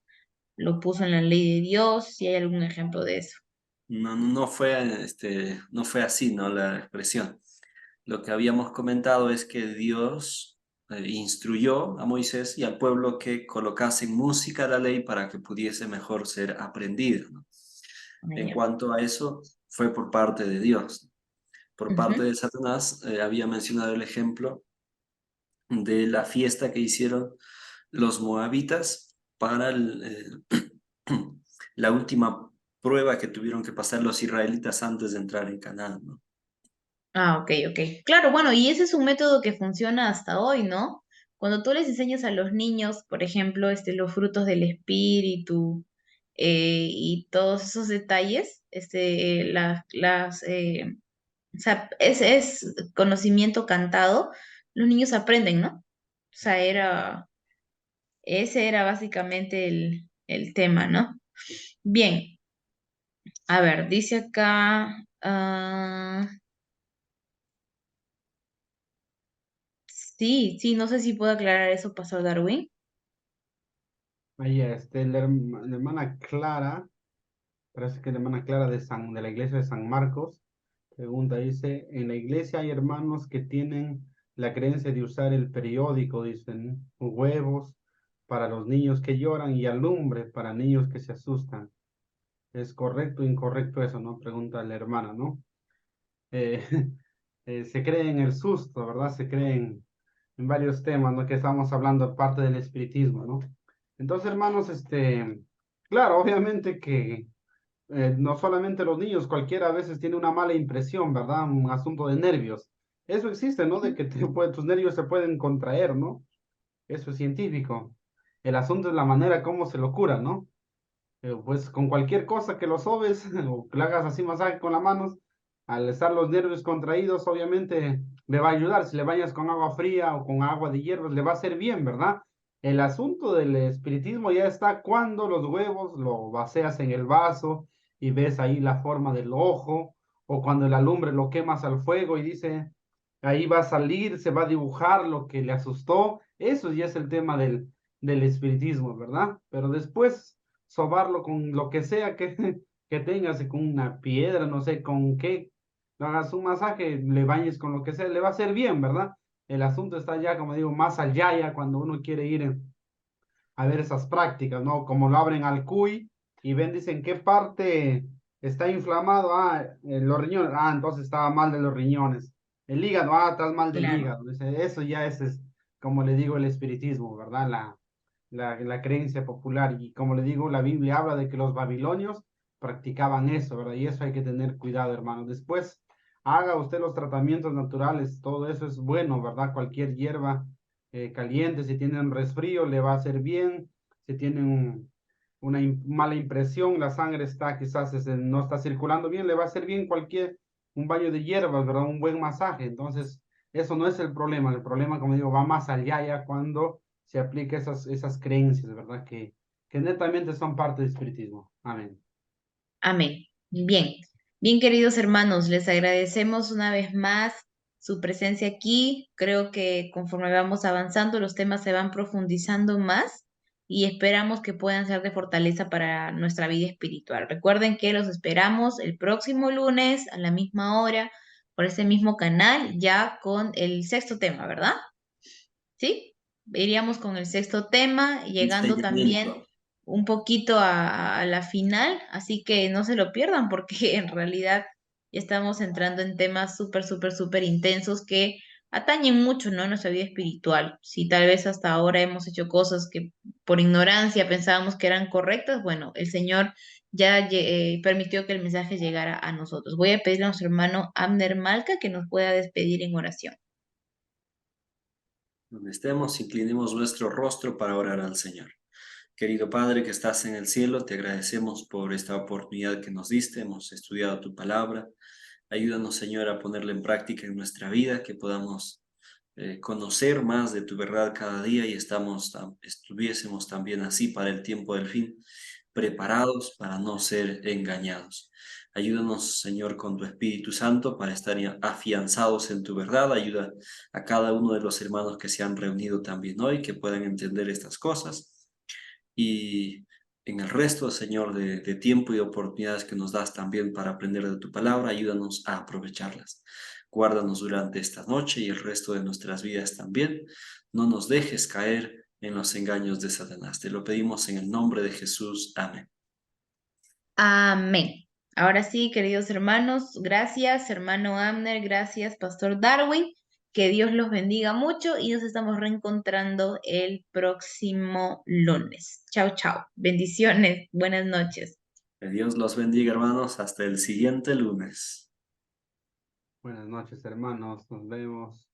lo puso en la ley de Dios? ¿Si hay algún ejemplo de eso? No fue así, ¿no? La expresión. Lo que habíamos comentado es que Dios instruyó a Moisés y al pueblo que colocasen música a la ley para que pudiese mejor ser aprendida, ¿no? Ah, En ya. cuanto a eso, fue por parte de Dios. Por parte Ujú. de Satanás, había mencionado el ejemplo de la fiesta que hicieron los moabitas para la última prueba que tuvieron que pasar los israelitas antes de entrar en Canaán, ¿no? Ah, ok, ok. Claro, bueno, y ese es un método que funciona hasta hoy, ¿no? Cuando tú les enseñas a los niños, por ejemplo, los frutos del espíritu y todos esos detalles, o sea, es conocimiento cantado, los niños aprenden, ¿no? O sea, ese era básicamente el tema, ¿no? Bien, a ver, dice acá, sí, sí, no sé si puedo aclarar eso, Pastor Darwin. Ahí la hermana Clara, parece que la hermana Clara de la iglesia de San Marcos. Pregunta, dice, en la iglesia hay hermanos que tienen la creencia de usar el periódico, dicen, huevos para los niños que lloran y alumbre para niños que se asustan. ¿Es correcto o incorrecto eso, no? Pregunta la hermana, ¿no? Eh, se cree en el susto, ¿verdad? Se creen en varios temas, ¿no? Que estamos hablando parte del espiritismo, ¿no? Entonces, hermanos, claro, obviamente que no solamente los niños, cualquiera a veces tiene una mala impresión, ¿verdad? Un asunto de nervios. Eso existe, ¿no? De que tus nervios se pueden contraer, ¿no? Eso es científico. El asunto es la manera como se lo cura, ¿no? Pues con cualquier cosa que lo sobes o que le hagas así masaje con las manos, al estar los nervios contraídos, obviamente le va a ayudar. Si le bañas con agua fría o con agua de hierbas, le va a hacer bien, ¿verdad? El asunto del espiritismo ya está cuando los huevos lo vacías en el vaso y ves ahí la forma del ojo, o cuando la lumbre lo quemas al fuego y dice, ahí va a salir, se va a dibujar lo que le asustó. Eso ya es el tema del espiritismo, ¿verdad? Pero después sobarlo con lo que sea que, que tengas, con una piedra, no sé con qué, le hagas un masaje, le bañes con lo que sea, le va a hacer bien, ¿verdad? El asunto está ya, como digo, más allá ya cuando uno quiere ir a ver esas prácticas, ¿no? Como lo abren al cuy y ven, dicen, ¿qué parte está inflamado? Ah, los riñones, ah, entonces estaba mal de los riñones. El hígado, ah, estás mal del Claro. hígado. Dice, eso ya es, como le digo, el espiritismo, ¿verdad? La creencia popular. Y como le digo, la Biblia habla de que los babilonios practicaban eso, ¿verdad? Y eso hay que tener cuidado, hermano. Después, haga usted los tratamientos naturales, todo eso es bueno, ¿verdad? Cualquier hierba caliente, si tienen resfrío, le va a hacer bien. Si tienen una mala impresión, la sangre está quizás no está circulando bien, le va a hacer bien un baño de hierbas, ¿verdad? Un buen masaje. Entonces, eso no es el problema. El problema, como digo, va más allá ya cuando se aplica esas creencias, ¿verdad? Que netamente son parte del espiritismo. Amén. Amén. Bien, bien queridos hermanos, les agradecemos una vez más su presencia aquí. Creo que conforme vamos avanzando, los temas se van profundizando más y esperamos que puedan ser de fortaleza para nuestra vida espiritual. Recuerden que los esperamos el próximo lunes a la misma hora por ese mismo canal, ya con el sexto tema, ¿verdad? ¿Sí? Iríamos con el sexto tema, El llegando también seguimiento. un poquito a la final, así que no se lo pierdan porque en realidad ya estamos entrando en temas súper, súper, súper intensos que atañen mucho, ¿no? Nuestra vida espiritual. Si tal vez hasta ahora hemos hecho cosas que por ignorancia pensábamos que eran correctas, bueno, el Señor ya permitió que el mensaje llegara a nosotros. Voy a pedirle a nuestro hermano Abner Malca que nos pueda despedir en oración. Donde estemos, inclinemos nuestro rostro para orar al Señor. Querido Padre que estás en el cielo, te agradecemos por esta oportunidad que nos diste. Hemos estudiado tu palabra. Ayúdanos, Señor, a ponerla en práctica en nuestra vida, que podamos conocer más de tu verdad cada día y estuviésemos también así para el tiempo del fin, preparados para no ser engañados. Ayúdanos, Señor, con tu Espíritu Santo para estar afianzados en tu verdad. Ayuda a cada uno de los hermanos que se han reunido también hoy, que puedan entender estas cosas. Y en el resto, Señor, de tiempo y oportunidades que nos das también para aprender de tu palabra, ayúdanos a aprovecharlas. Guárdanos durante esta noche y el resto de nuestras vidas también. No nos dejes caer en los engaños de Satanás. Te lo pedimos en el nombre de Jesús. Amén. Amén. Ahora sí, queridos hermanos, gracias, hermano Amner, gracias, Pastor Darwin. Que Dios los bendiga mucho y nos estamos reencontrando el próximo lunes. Chao, chao. Bendiciones. Buenas noches. Que Dios los bendiga, hermanos. Hasta el siguiente lunes. Buenas noches, hermanos. Nos vemos.